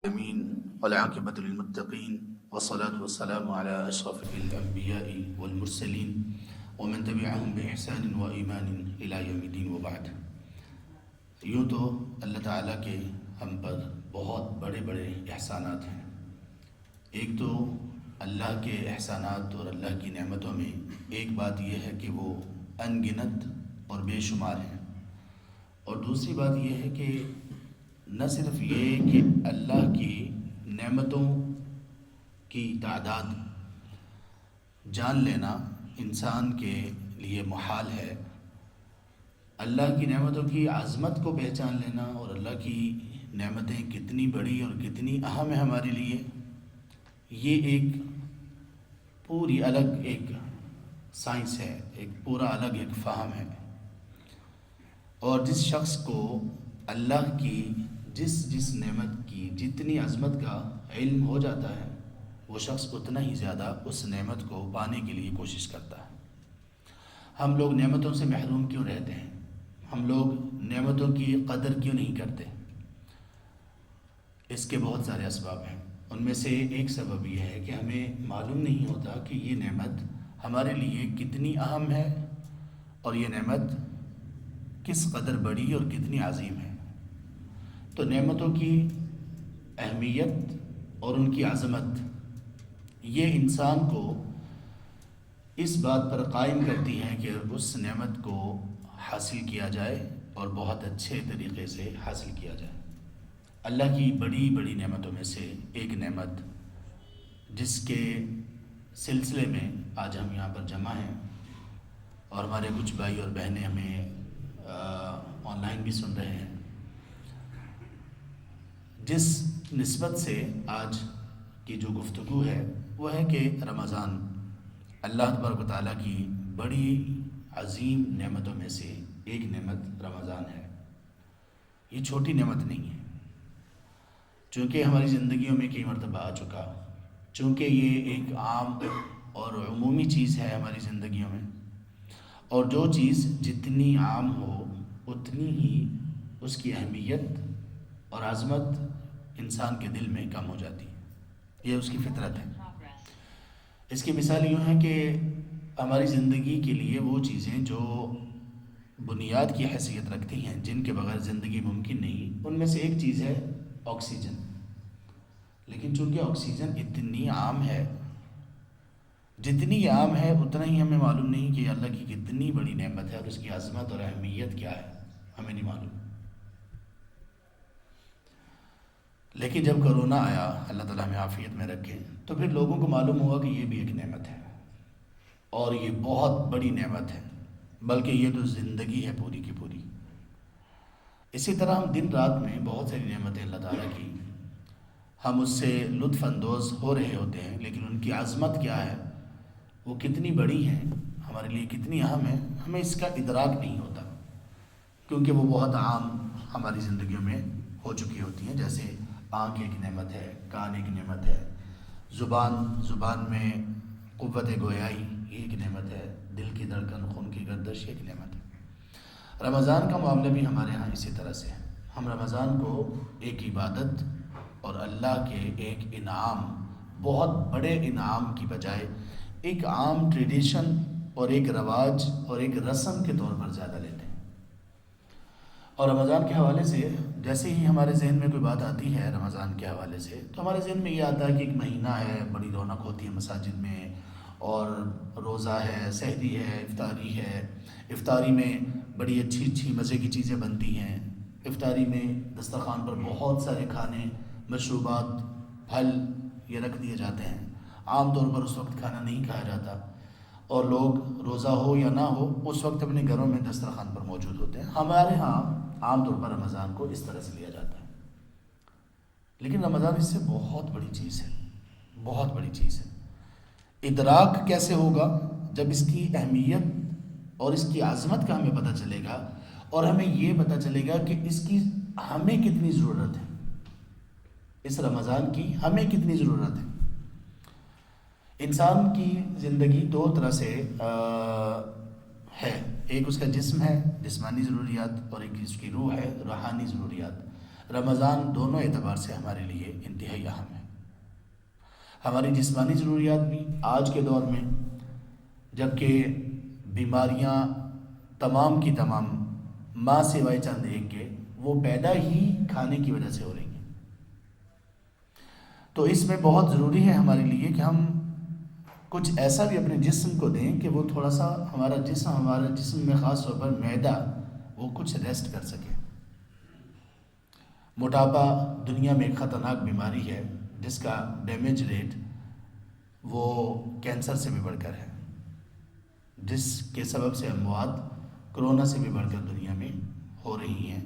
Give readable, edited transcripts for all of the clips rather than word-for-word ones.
العالمين والعاقبة للمتقين والصلاة والسلام على أشرف الأنبياء والمرسلين ومن تبعهم بإحسان وإيمان إلى يوم الدين وبعد۔ یوں تو اللہ تعالیٰ کے ہم پر بہت بڑے بڑے احسانات ہیں۔ ایک تو اللہ کے احسانات اور اللہ کی نعمتوں میں ایک بات یہ ہے کہ وہ ان گنت اور بے شمار ہیں، اور دوسری بات یہ ہے کہ نہ صرف یہ کہ اللہ کی نعمتوں کی تعداد جان لینا انسان کے لیے محال ہے، اللہ کی نعمتوں کی عظمت کو پہچان لینا اور اللہ کی نعمتیں کتنی بڑی اور کتنی اہم ہیں ہمارے لیے، یہ ایک پوری الگ ایک سائنس ہے، ایک پورا الگ ایک فہم ہے۔ اور جس شخص کو اللہ کی جس نعمت کی جتنی عظمت کا علم ہو جاتا ہے، وہ شخص اتنا ہی زیادہ اس نعمت کو پانے کے لیے کوشش کرتا ہے۔ ہم لوگ نعمتوں سے محروم کیوں رہتے ہیں؟ ہم لوگ نعمتوں کی قدر کیوں نہیں کرتے؟ اس کے بہت سارے اسباب ہیں۔ ان میں سے ایک سبب یہ ہے کہ ہمیں معلوم نہیں ہوتا کہ یہ نعمت ہمارے لیے کتنی اہم ہے اور یہ نعمت کس قدر بڑی اور کتنی عظیم ہے۔ تو نعمتوں کی اہمیت اور ان کی عظمت یہ انسان کو اس بات پر قائم کرتی ہے کہ اس نعمت کو حاصل کیا جائے اور بہت اچھے طریقے سے حاصل کیا جائے۔ اللہ کی بڑی بڑی نعمتوں میں سے ایک نعمت جس کے سلسلے میں آج ہم یہاں پر جمع ہیں، اور ہمارے کچھ بھائی اور بہنیں ہمیں آن لائن بھی سن رہے ہیں، جس نسبت سے آج کی جو گفتگو ہے وہ ہے کہ رمضان اللہ تبارک و تعالیٰ کی بڑی عظیم نعمتوں میں سے ایک نعمت رمضان ہے۔ یہ چھوٹی نعمت نہیں ہے، چونکہ ہماری زندگیوں میں کئی مرتبہ آ چکا، چونکہ یہ ایک عام اور عمومی چیز ہے ہماری زندگیوں میں، اور جو چیز جتنی عام ہو اتنی ہی اس کی اہمیت اور عظمت انسان کے دل میں کم ہو جاتی ہے، یہ اس کی فطرت ہے۔ اس کی مثال یوں ہے کہ ہماری زندگی کے لیے وہ چیزیں جو بنیاد کی حیثیت رکھتی ہیں، جن کے بغیر زندگی ممکن نہیں، ان میں سے ایک چیز ہے آکسیجن۔ لیکن چونکہ آکسیجن اتنی عام ہے، جتنی عام ہے اتنا ہی ہمیں معلوم نہیں کہ اللہ کی کتنی بڑی نعمت ہے اور اس کی عظمت اور اہمیت کیا ہے، ہمیں نہیں معلوم۔ لیکن جب کرونا آیا، اللہ تعالیٰ ہمیں عافیت میں رکھے، تو پھر لوگوں کو معلوم ہوا کہ یہ بھی ایک نعمت ہے، اور یہ بہت بڑی نعمت ہے، بلکہ یہ تو زندگی ہے پوری کی پوری۔ اسی طرح ہم دن رات میں بہت ساری نعمتیں اللہ تعالیٰ کی، ہم اس سے لطف اندوز ہو رہے ہوتے ہیں، لیکن ان کی عظمت کیا ہے، وہ کتنی بڑی ہیں، ہمارے لیے کتنی اہم ہے، ہمیں اس کا ادراک نہیں ہوتا، کیونکہ وہ بہت عام ہماری زندگیوں میں ہو چکی ہوتی ہیں۔ جیسے آنکھ ایک نعمت ہے، کان ایک نعمت ہے، زبان میں قوت گویائی یہ ایک نعمت ہے، دل کی دھڑکن، خون کی گردش ایک نعمت ہے۔ رمضان کا معاملہ بھی ہمارے ہاں اسی طرح سے ہے۔ ہم رمضان کو ایک عبادت اور اللہ کے ایک انعام، بہت بڑے انعام کی بجائے ایک عام ٹریڈیشن اور ایک رواج اور ایک رسم کے طور پر زیادہ لیتے ہیں۔ اور رمضان کے حوالے سے جیسے ہی ہمارے ذہن میں کوئی بات آتی ہے رمضان کے حوالے سے، تو ہمارے ذہن میں یہ آتا ہے کہ ایک مہینہ ہے، بڑی رونق ہوتی ہے مساجد میں، اور روزہ ہے، سحری ہے، افطاری ہے، افطاری میں بڑی اچھی اچھی مزے کی چیزیں بنتی ہیں، افطاری میں دسترخوان پر بہت سارے کھانے، مشروبات، پھل یہ رکھ دیے جاتے ہیں۔ عام طور پر اس وقت کھانا نہیں کھایا جاتا، اور لوگ روزہ ہو یا نہ ہو اس وقت اپنے گھروں میں دسترخوان پر موجود ہوتے ہیں۔ ہمارے ہاں عام طور پر رمضان کو اس طرح سے لیا جاتا ہے، لیکن رمضان اس سے بہت بڑی چیز ہے، بہت بڑی چیز ہے۔ ادراک کیسے ہوگا؟ جب اس کی اہمیت اور اس کی عظمت کا ہمیں پتہ چلے گا، اور ہمیں یہ پتہ چلے گا کہ اس کی ہمیں کتنی ضرورت ہے، اس رمضان کی ہمیں کتنی ضرورت ہے۔ انسان کی زندگی دو طرح سے ہے، ایک اس کا جسم ہے، جسمانی ضروریات، اور ایک اس کی روح ہے، روحانی ضروریات۔ رمضان دونوں اعتبار سے ہمارے لیے انتہائی اہم ہے. ہماری جسمانی ضروریات بھی آج کے دور میں، جبکہ بیماریاں تمام کی تمام ماں سوائے چند ایک کے وہ پیدا ہی کھانے کی وجہ سے ہو رہی ہیں، تو اس میں بہت ضروری ہے ہمارے لیے کہ ہم کچھ ایسا بھی اپنے جسم کو دیں کہ وہ تھوڑا سا ہمارا جسم میں خاص طور پر معدہ وہ کچھ ریسٹ کر سکے. موٹاپا دنیا میں ایک خطرناک بیماری ہے جس کا ڈیمیج ریٹ وہ کینسر سے بھی بڑھ کر ہے، جس کے سبب سے اموات کرونا سے بھی بڑھ کر دنیا میں ہو رہی ہیں،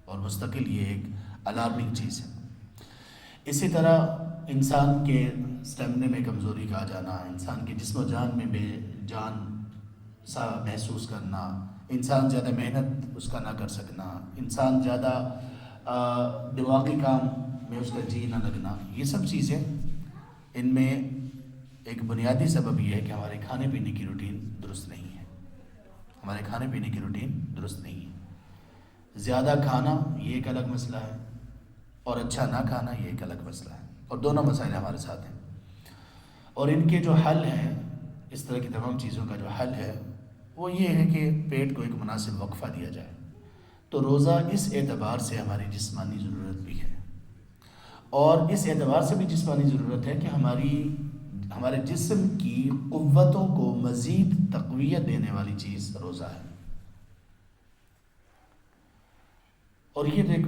اور مستقل یہ ایک الارمنگ چیز ہے. اسی طرح انسان کے اسٹیمنے میں کمزوری کا آ جانا، انسان کے جسم و جان میں بے جان سا محسوس کرنا، انسان زیادہ محنت اس کا نہ کر سکنا، انسان زیادہ دماغی کام میں اس کا جی نہ لگنا، یہ سب چیزیں ان میں ایک بنیادی سبب یہ ہے کہ ہمارے کھانے پینے کی روٹین درست نہیں ہے. ہمارے کھانے پینے کی روٹین درست نہیں ہے. زیادہ کھانا یہ ایک الگ مسئلہ ہے، اور اچھا نہ کھانا یہ ایک الگ مسئلہ ہے، اور دونوں مسائل ہمارے ساتھ ہیں. اور ان کے جو حل ہیں، اس طرح کی تمام چیزوں کا جو حل ہے وہ یہ ہے کہ پیٹ کو ایک مناسب وقفہ دیا جائے. تو روزہ اس اعتبار سے ہماری جسمانی ضرورت بھی ہے، اور اس اعتبار سے بھی جسمانی ضرورت ہے کہ ہمارے جسم کی قوتوں کو مزید تقویت دینے والی چیز روزہ ہے. اور یہ ایک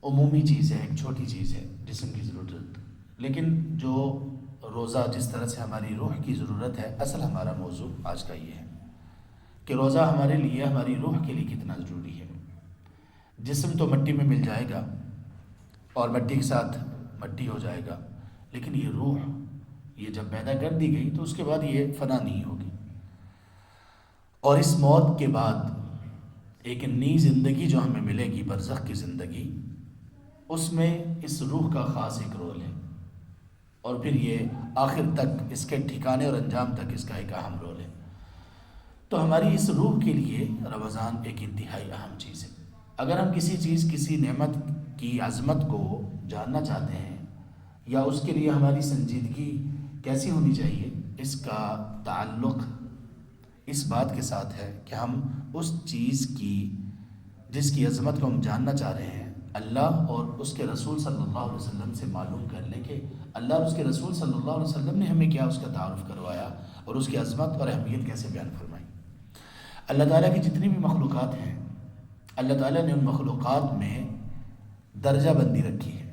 عمومی چیز ہے، ایک چھوٹی چیز ہے جسم کی ضرورت، لیکن جو روزہ جس طرح سے ہماری روح کی ضرورت ہے، اصل ہمارا موضوع آج کا یہ ہے کہ روزہ ہمارے لیے، ہماری روح کے لیے کتنا ضروری ہے. جسم تو مٹی میں مل جائے گا اور مٹی کے ساتھ مٹی ہو جائے گا، لیکن یہ روح یہ جب پیدا کر دی گئی تو اس کے بعد یہ فنا نہیں ہوگی، اور اس موت کے بعد ایک نئی زندگی جو ہمیں ملے گی، برزخ کی زندگی، اس میں اس روح کا خاص ایک رول ہے، اور پھر یہ آخر تک اس کے ٹھکانے اور انجام تک اس کا ایک اہم رول ہے. تو ہماری اس روح کے لیے رمضان ایک انتہائی اہم چیز ہے. اگر ہم کسی نعمت کی عظمت کو جاننا چاہتے ہیں، یا اس کے لیے ہماری سنجیدگی کیسی ہونی چاہیے، اس کا تعلق اس بات کے ساتھ ہے کہ ہم اس چیز کی جس کی عظمت کو ہم جاننا چاہ رہے ہیں، اللہ اور اس کے رسول صلی اللہ علیہ وسلم سے معلوم کر لیں کہ اللہ اور اس کے رسول صلی اللہ علیہ وسلم نے ہمیں کیا اس کا تعارف کروایا، اور اس کی عظمت اور اہمیت کیسے بیان فرمائی. اللہ تعالیٰ کی جتنی بھی مخلوقات ہیں، اللہ تعالیٰ نے ان مخلوقات میں درجہ بندی رکھی ہے.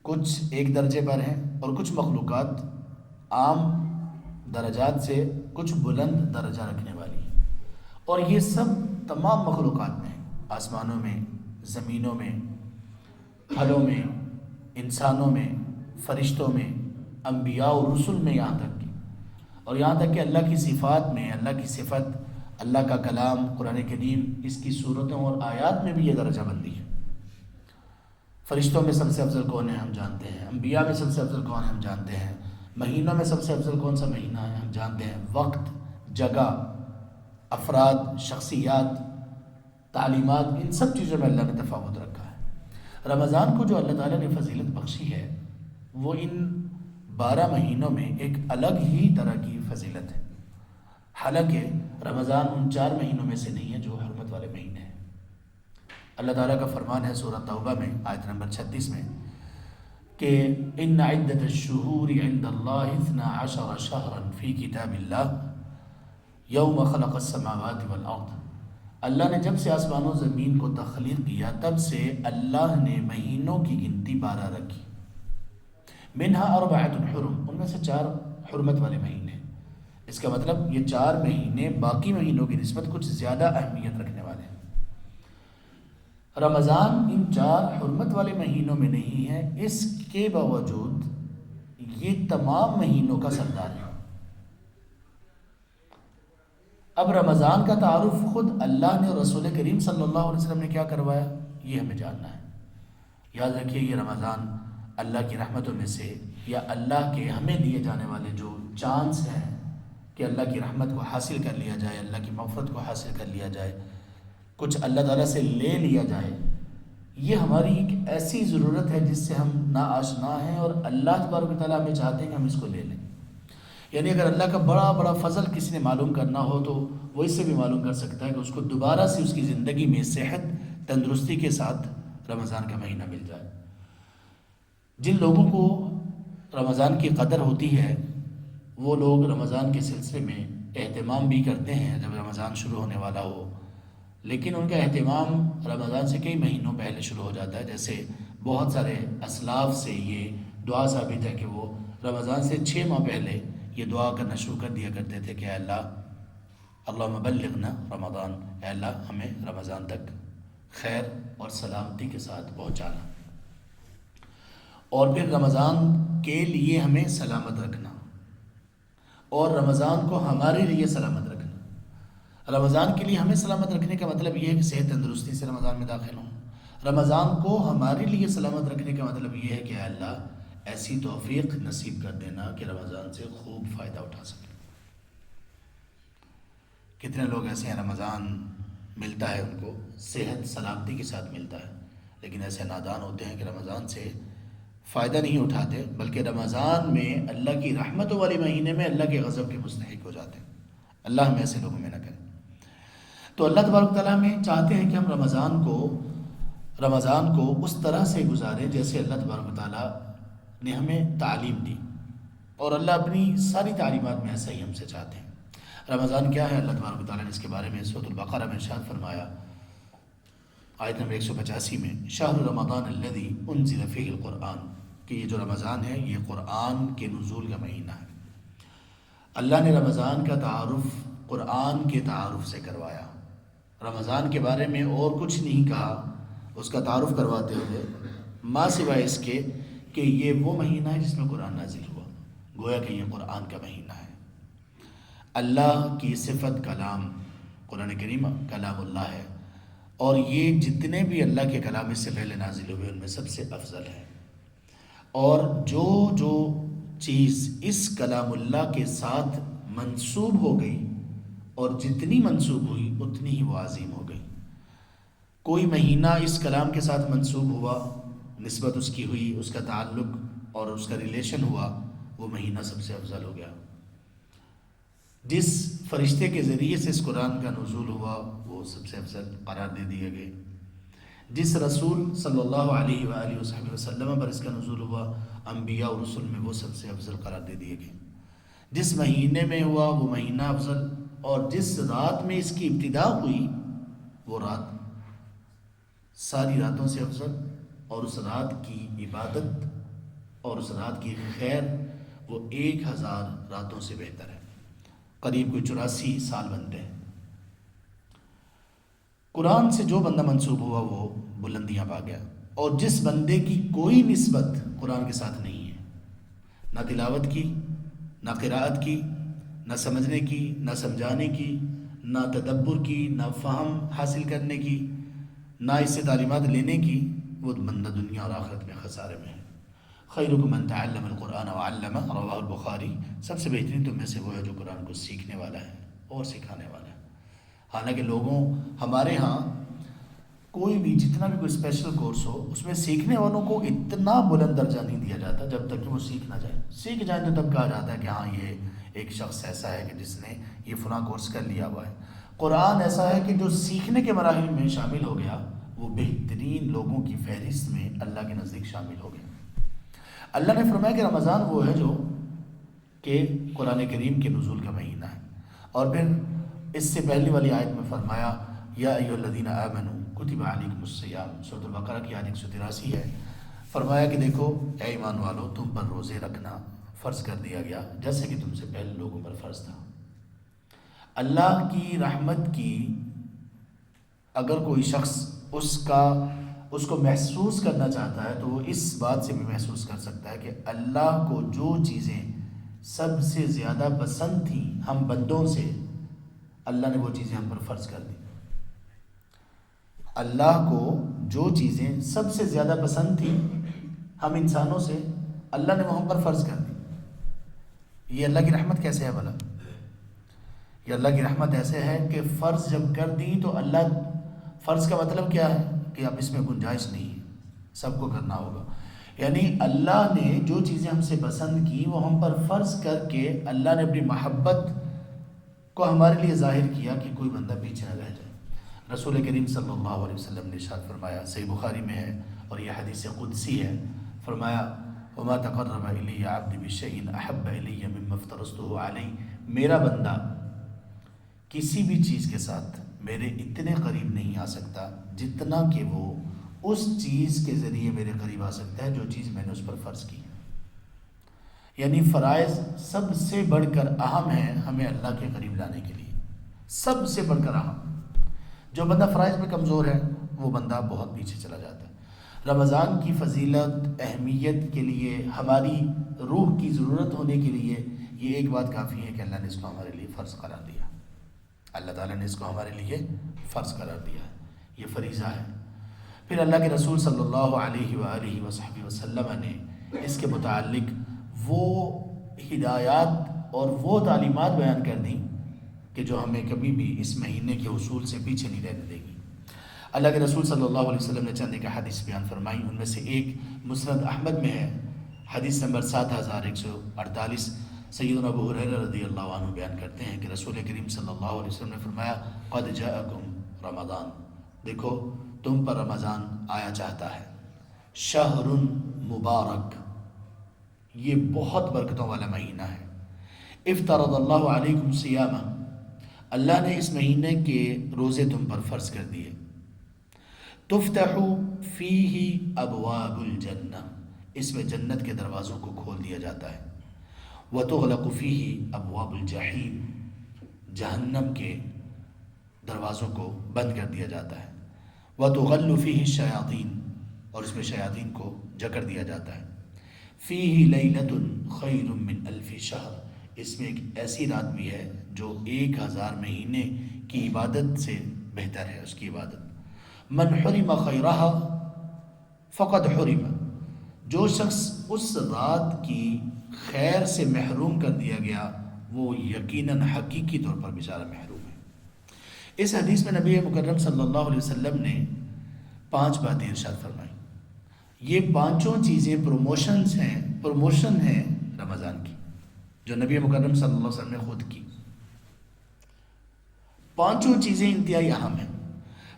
کچھ ایک درجے پر ہیں، اور کچھ مخلوقات عام درجات سے کچھ بلند درجہ رکھنے والی ہیں. اور یہ سب تمام مخلوقات میں، آسمانوں میں، زمینوں میں، پھلوں میں، انسانوں میں، فرشتوں میں، انبیاء و رسل میں، یہاں تک کہ اللہ کی صفات میں، اللہ کی صفت، اللہ کا کلام قرآن کریم، اس کی صورتوں اور آیات میں بھی یہ درجہ بندی ہے. فرشتوں میں سب سے افضل کون ہے ہم جانتے ہیں، انبیاء میں سب سے افضل کون ہے ہم جانتے ہیں، مہینوں میں سب سے افضل کون سا مہینہ ہے ہم جانتے ہیں، وقت، جگہ، افراد، شخصیات، تعلیمات، ان سب چیزوں میں اللہ نے تفاوت رکھا ہے. رمضان کو جو اللہ تعالیٰ نے فضیلت بخشی ہے، وہ ان 12 مہینوں میں ایک الگ ہی طرح کی فضیلت ہے. حالانکہ رمضان ان 4 مہینوں میں سے نہیں ہے جو حرمت والے مہینے ہیں. اللہ تعالیٰ کا فرمان ہے سورہ توبہ میں آیت نمبر 36 میں کہ ان عدت الشہور عند اللہ 12 شہرا فی کتاب اللہ یوم خلق السماوات والارض. اللہ نے جب سے آسمان و زمین کو تخلیق کیا، تب سے اللہ نے مہینوں کی گنتی 12 رکھی. منہا 4 حرم، ان میں سے 4 حرمت والے مہینے. اس کا مطلب یہ 4 مہینے باقی مہینوں کی نسبت کچھ زیادہ اہمیت رکھنے والے ہیں. رمضان ان 4 حرمت والے مہینوں میں نہیں ہے، اس کے باوجود یہ تمام مہینوں کا سردار ہے. اب رمضان کا تعارف خود اللہ نے اور رسول کریم صلی اللہ علیہ وسلم نے کیا کروایا، یہ ہمیں جاننا ہے. یاد رکھیے، یہ رمضان اللہ کی رحمتوں میں سے، یا اللہ کے ہمیں دیے جانے والے جو چانس ہیں کہ اللہ کی رحمت کو حاصل کر لیا جائے، اللہ کی مغفرت کو حاصل کر لیا جائے، کچھ اللہ تعالیٰ سے لے لیا جائے، یہ ہماری ایک ایسی ضرورت ہے جس سے ہم نا آشنا ہیں، اور اللہ تبارک و تعالیٰ ہمیں چاہتے ہیں کہ ہم اس کو لے لیں۔ یعنی اگر اللہ کا بڑا بڑا فضل کسی نے معلوم کرنا ہو تو وہ اس سے بھی معلوم کر سکتا ہے کہ اس کو دوبارہ سے اس کی زندگی میں صحت تندرستی کے ساتھ رمضان کا مہینہ مل جائے۔ جن لوگوں کو رمضان کی قدر ہوتی ہے وہ لوگ رمضان کے سلسلے میں اہتمام بھی کرتے ہیں جب رمضان شروع ہونے والا ہو، لیکن ان کا اہتمام رمضان سے کئی مہینوں پہلے شروع ہو جاتا ہے۔ جیسے بہت سارے اسلاف سے یہ دعا ثابت ہے کہ وہ رمضان سے 6 ماہ پہلے یہ دعا کرنا شروع کر دیا کرتے تھے کہ اے اللہ اللہم بلغنا رمضان، اے اللہ ہمیں رمضان تک خیر اور سلامتی کے ساتھ پہنچانا، اور پھر رمضان کے لیے ہمیں سلامت رکھنا، اور رمضان کو ہمارے لیے سلامت رکھنا۔ رمضان کے لیے ہمیں سلامت رکھنے کا مطلب یہ ہے کہ صحت تندرستی سے رمضان میں داخل ہوں۔ رمضان کو ہمارے لیے سلامت رکھنے کا مطلب یہ ہے کہ اے اللہ ایسی توفیق نصیب کر دینا کہ رمضان سے خوب فائدہ اٹھا سکیں۔ کتنے لوگ ایسے ہیں رمضان ملتا ہے ان کو صحت سلامتی کے ساتھ ملتا ہے، لیکن ایسے نادان ہوتے ہیں کہ رمضان سے فائدہ نہیں اٹھاتے، بلکہ رمضان میں اللہ کی رحمتوں والے مہینے میں اللہ کے غضب کے مستحق ہو جاتے ہیں۔ اللہ ہمیں ایسے لوگوں میں نہ کرے۔ تو اللہ تبارک و تعالیٰ ہمیں چاہتے ہیں کہ ہم رمضان کو اس طرح سے گزاریں جیسے اللہ تبارک و تعالیٰ نے ہمیں تعلیم دی، اور اللہ اپنی ساری تعلیمات میں ایسا ہی ہم سے چاہتے ہیں۔ رمضان کیا ہے؟ اللہ تبارک و تعالیٰ نے اس کے بارے میں سورۃ البقرہ میں ارشاد فرمایا، آیت نمبر 185 میں، شہر رمضان الذی انزل فیہ القرآن، کہ یہ جو رمضان ہے یہ قرآن کے نزول کا مہینہ ہے۔ اللہ نے رمضان کا تعارف قرآن کے تعارف سے کروایا، رمضان کے بارے میں اور کچھ نہیں کہا اس کا تعارف کرواتے ہوئے، ما سوائے اس کے کہ یہ وہ مہینہ ہے جس میں قرآن نازل ہوا، گویا کہ یہ قرآن کا مہینہ ہے۔ اللہ کی صفت کلام، قرآن کریم کلام اللہ ہے، اور یہ جتنے بھی اللہ کے کلام اس سے پہلے نازل ہوئے ان میں سب سے افضل ہے، اور جو چیز اس کلام اللہ کے ساتھ منسوب ہو گئی اور جتنی منسوب ہوئی اتنی ہی وہ عظیم ہو گئی۔ کوئی مہینہ اس کلام کے ساتھ منسوب ہوا، نسبت اس کی ہوئی، اس کا تعلق اور اس کا ریلیشن ہوا، وہ مہینہ سب سے افضل ہو گیا۔ جس فرشتے کے ذریعے سے اس قرآن کا نزول ہوا وہ سب سے افضل قرار دے دیا گیا۔ جس رسول صلی اللہ علیہ وآلہ وصحبہ وسلم پر اس کا نزول ہوا، انبیاء اور رسول میں وہ سب سے افضل قرار دے دیے گئے۔ جس مہینے میں ہوا وہ مہینہ افضل، اور جس رات میں اس کی ابتدا ہوئی وہ رات ساری راتوں سے افضل، اور اس رات کی عبادت اور اس رات کی خیر وہ 1000 راتوں سے بہتر ہے، قریب کوئی 84 سال بنتے ہیں۔ قرآن سے جو بندہ منسوب ہوا وہ بلندیاں پا گیا، اور جس بندے کی کوئی نسبت قرآن کے ساتھ نہیں ہے، نہ تلاوت کی، نہ قراءت کی، نہ سمجھنے کی، نہ سمجھانے کی، نہ تدبر کی، نہ فہم حاصل کرنے کی، نہ اس سے تعلیمات لینے کی، وہ بندہ دنیا اور آخرت میں خسارے میں ہے۔ خیرکم من تعلم القرآن وعلمہ، رواہ البخاری، سب سے بہترین تم میں سے وہ ہے جو قرآن کو سیکھنے والا ہے اور سکھانے والا ہے۔ حالانکہ لوگوں ہمارے ہاں کوئی بھی جتنا بھی کوئی اسپیشل کورس ہو اس میں سیکھنے والوں کو اتنا بلند درجہ نہیں دیا جاتا جب تک کہ وہ سیکھ نہ جائے۔ سیکھ جائیں تو تب کہا جاتا ہے کہ ہاں یہ ایک شخص ایسا ہے کہ جس نے یہ فلاں کورس کر لیا ہوا ہے۔ قرآن ایسا ہے کہ جو سیکھنے کے مراحل میں شامل ہو گیا وہ بہترین لوگوں کی فہرست میں اللہ کے نزدیک شامل ہو گیا۔ اللہ نے فرمایا کہ رمضان وہ ہے جو کہ قرآن کریم کے نزول کا مہینہ ہے، اور پھر اس سے پہلی والی آیت میں فرمایا یا ایھا الذین آمنوا کتب علیکم الصیام، سورۃ البقرہ کی آیت 183 ہے۔ فرمایا کہ دیکھو اے ایمان والو، تم پر روزے رکھنا فرض کر دیا گیا جیسے کہ تم سے پہلے لوگوں پر فرض تھا۔ اللہ کی رحمت کی اگر کوئی شخص اس کو محسوس کرنا چاہتا ہے تو وہ اس بات سے بھی محسوس کر سکتا ہے کہ اللہ کو جو چیزیں سب سے زیادہ پسند تھیں ہم بندوں سے، اللہ نے وہ چیزیں ہم پر فرض کر دی۔ اللہ کو جو چیزیں سب سے زیادہ پسند تھیں ہم انسانوں سے، اللہ نے وہ ہم پر فرض کر دی۔ یہ اللہ کی رحمت کیسے ہے بھلا؟ یہ اللہ کی رحمت ایسے ہے کہ فرض جب کر دی تو اللہ، فرض کا مطلب کیا ہے کہ اب اس میں گنجائش نہیں ہے، سب کو کرنا ہوگا. یعنی اللہ نے جو چیزیں ہم سے پسند کی وہ ہم پر فرض کر کے اللہ نے اپنی محبت کو ہمارے لیے ظاہر کیا کہ کوئی بندہ پیچھے نہ رہ جائے. رسول کریم صلی اللہ علیہ وسلم نے ارشاد فرمایا، صحیح بخاری میں ہے اور یہ حدیث قدسی ہے، فرمایا وما تقرب الی عبدی بشیء احب الی مما افترضته علیہ، میرا بندہ کسی بھی چیز کے ساتھ میرے اتنے قریب نہیں آ سکتا جتنا کہ وہ اس چیز کے ذریعے میرے قریب آ سکتا ہے جو چیز میں نے اس پر فرض کی. یعنی فرائض سب سے بڑھ کر اہم ہے ہمیں اللہ کے قریب لانے کے لیے، سب سے بڑھ کر اہم. جو بندہ فرائض میں کمزور ہے وہ بندہ بہت پیچھے چلا جاتا ہے. رمضان کی فضیلت، اہمیت کے لیے، ہماری روح کی ضرورت ہونے کے لیے یہ ایک بات کافی ہے کہ اللہ نے اس کو ہمارے لیے فرض قرار دیا. اللہ تعالیٰ نے اس کو ہمارے لیے فرض قرار دیا ہے، یہ فریضہ ہے. پھر اللہ کے رسول صلی اللہ علیہ وآلہ وصحبہ وسلم نے اس کے متعلق وہ ہدایات اور وہ تعلیمات بیان کر دیں کہ جو ہمیں کبھی بھی اس مہینے کے حصول سے پیچھے نہیں رہنے دے گی. اللہ کے رسول صلی اللہ علیہ وسلم نے چند ایک حدیث بیان فرمائی، ان میں سے ایک مسند احمد میں ہے، حدیث نمبر 7148. سیدنا ابو ہریرہ رضی اللہ عنہ بیان کرتے ہیں کہ رسول کریم صلی اللہ علیہ وسلم نے فرمایا قد جاءکم رمضان، دیکھو تم پر رمضان آیا چاہتا ہے. شہر مبارک، یہ بہت برکتوں والا مہینہ ہے. افترض اللہ علیکم صیامہ، اللہ نے اس مہینے کے روزے تم پر فرض کر دیے. تفتح فیہ ابواب الجنہ، اس میں جنت کے دروازوں کو کھول دیا جاتا ہے. وتغلق فیہ ابواب الجحیم، جہنم کے دروازوں کو بند کر دیا جاتا ہے. وتغل فیہ الشیاطین، اور اس میں شیاطین کو جکڑ دیا جاتا ہے. فیہ لیلۃ خیر من الف شہر، اس میں ایک ایسی رات بھی ہے جو 1000 مہینے کی عبادت سے بہتر ہے اس کی عبادت. من حرم خیرہ فقد حرم، جو شخص اس رات کی خیر سے محروم کر دیا گیا وہ یقیناً حقیقی طور پر بیچارہ محروم ہے. اس حدیث میں نبی مکرم صلی اللہ علیہ وسلم نے 5 باتیں ارشاد فرمائی. یہ 5 چیزیں پروموشن ہیں رمضان کی، جو نبی مکرم صلی اللہ علیہ وسلم نے خود کی. 5 چیزیں انتہائی اہم ہیں.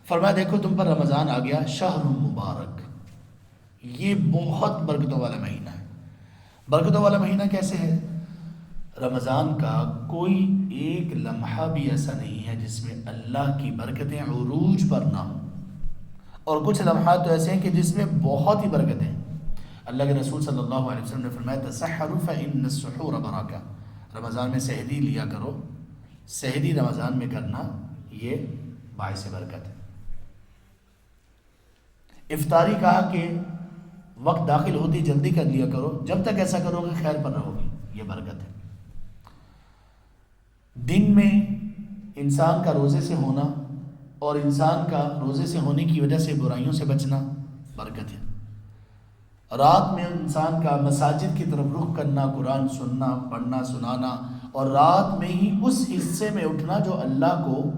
فرمایا دیکھو تم پر رمضان آ گیا، شہر مبارک، یہ بہت برکتوں والا مہینہ ہے. برکتوں والا مہینہ کیسے ہے؟ رمضان کا کوئی ایک لمحہ بھی ایسا نہیں ہے جس میں اللہ کی برکتیں عروج پر نہ ہوں، اور کچھ لمحات تو ایسے ہیں کہ جس میں بہت ہی برکتیں. اللہ کے رسول صلی اللہ علیہ وسلم نے فرمایا تسحروا فإن السحور برکہ، رمضان میں سحری لیا کرو، سحری رمضان میں کرنا یہ باعث برکت ہے. افطاری کہا کہ وقت داخل ہوتی جلدی کر لیا کرو، جب تک ایسا کرو گے خیر پر رہو گی، یہ برکت ہے. دن میں انسان کا روزے سے ہونا اور انسان کا روزے سے ہونے کی وجہ سے برائیوں سے بچنا برکت ہے. رات میں انسان کا مساجد کی طرف رخ کرنا، قرآن سننا، پڑھنا، سنانا، اور رات میں ہی اس حصے میں اٹھنا جو اللہ کو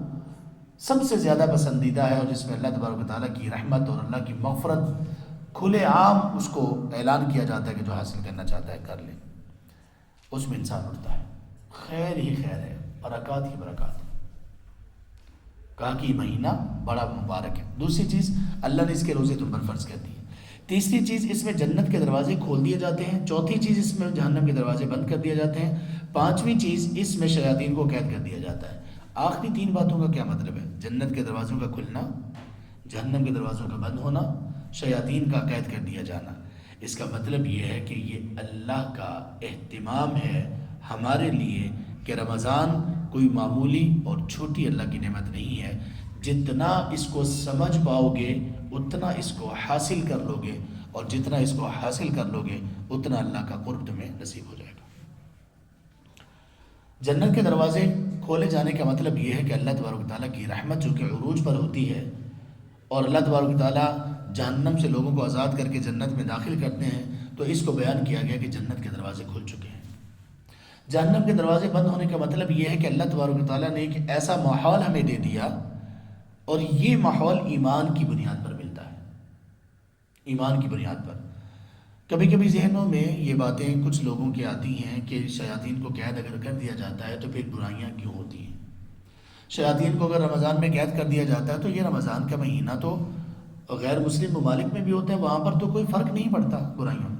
سب سے زیادہ پسندیدہ ہے اور جس میں اللہ تبارک و تعالیٰ کی رحمت اور اللہ کی مغفرت کھلے عام اس کو اعلان کیا جاتا ہے کہ جو حاصل کرنا چاہتا ہے کر لے. اس میں انسان اٹھتا ہے، خیر ہی خیر ہے، برکات ہی برکات ہے. کہا کہ یہ مہینہ بڑا مبارک ہے. دوسری چیز، اللہ نے اس کے روزے تم پر فرض کر دی. تیسری چیز، اس میں جنت کے دروازے کھول دیے جاتے ہیں. چوتھی چیز، اس میں جہنم کے دروازے بند کر دیے جاتے ہیں. پانچویں چیز، اس میں شیاطین کو قید کر دیا جاتا ہے. آخری 3 باتوں کا کیا مطلب ہے؟ جنت کے دروازوں کا کھلنا، جہنم کے دروازوں کا بند ہونا، شیاطین کا قید کر دیا جانا. اس کا مطلب یہ ہے کہ یہ اللہ کا اہتمام ہے ہمارے لیے کہ رمضان کوئی معمولی اور چھوٹی اللہ کی نعمت نہیں ہے. جتنا اس کو سمجھ پاؤ گے اتنا اس کو حاصل کر لو گے، اور جتنا اس کو حاصل کر لو گے اتنا اللہ کا قرب تمہیں نصیب ہو جائے گا. جنت کے دروازے کھولے جانے کا مطلب یہ ہے کہ اللہ تبارک و تعالیٰ کی رحمت جو کہ عروج پر ہوتی ہے، اور اللہ تبارک و تعالیٰ جہنم سے لوگوں کو آزاد کر کے جنت میں داخل کرتے ہیں. تو اس کو بیان کیا گیا کہ جنت کے دروازے کھل چکے ہیں. جہنم کے دروازے بند ہونے کا مطلب یہ ہے کہ اللہ تبارک و تعالیٰ نے ایک ایسا ماحول ہمیں دے دیا، اور یہ ماحول ایمان کی بنیاد پر ملتا ہے. ایمان کی بنیاد پر۔ کبھی کبھی ذہنوں میں یہ باتیں کچھ لوگوں کے آتی ہیں کہ شیاطین کو قید اگر کر دیا جاتا ہے تو پھر برائیاں کیوں ہوتی ہیں؟ شیاطین کو اگر رمضان میں قید کر دیا جاتا ہے تو یہ رمضان کا مہینہ تو غیر مسلم ممالک میں بھی ہوتا ہے، وہاں پر تو کوئی فرق نہیں پڑتا برائیوں میں۔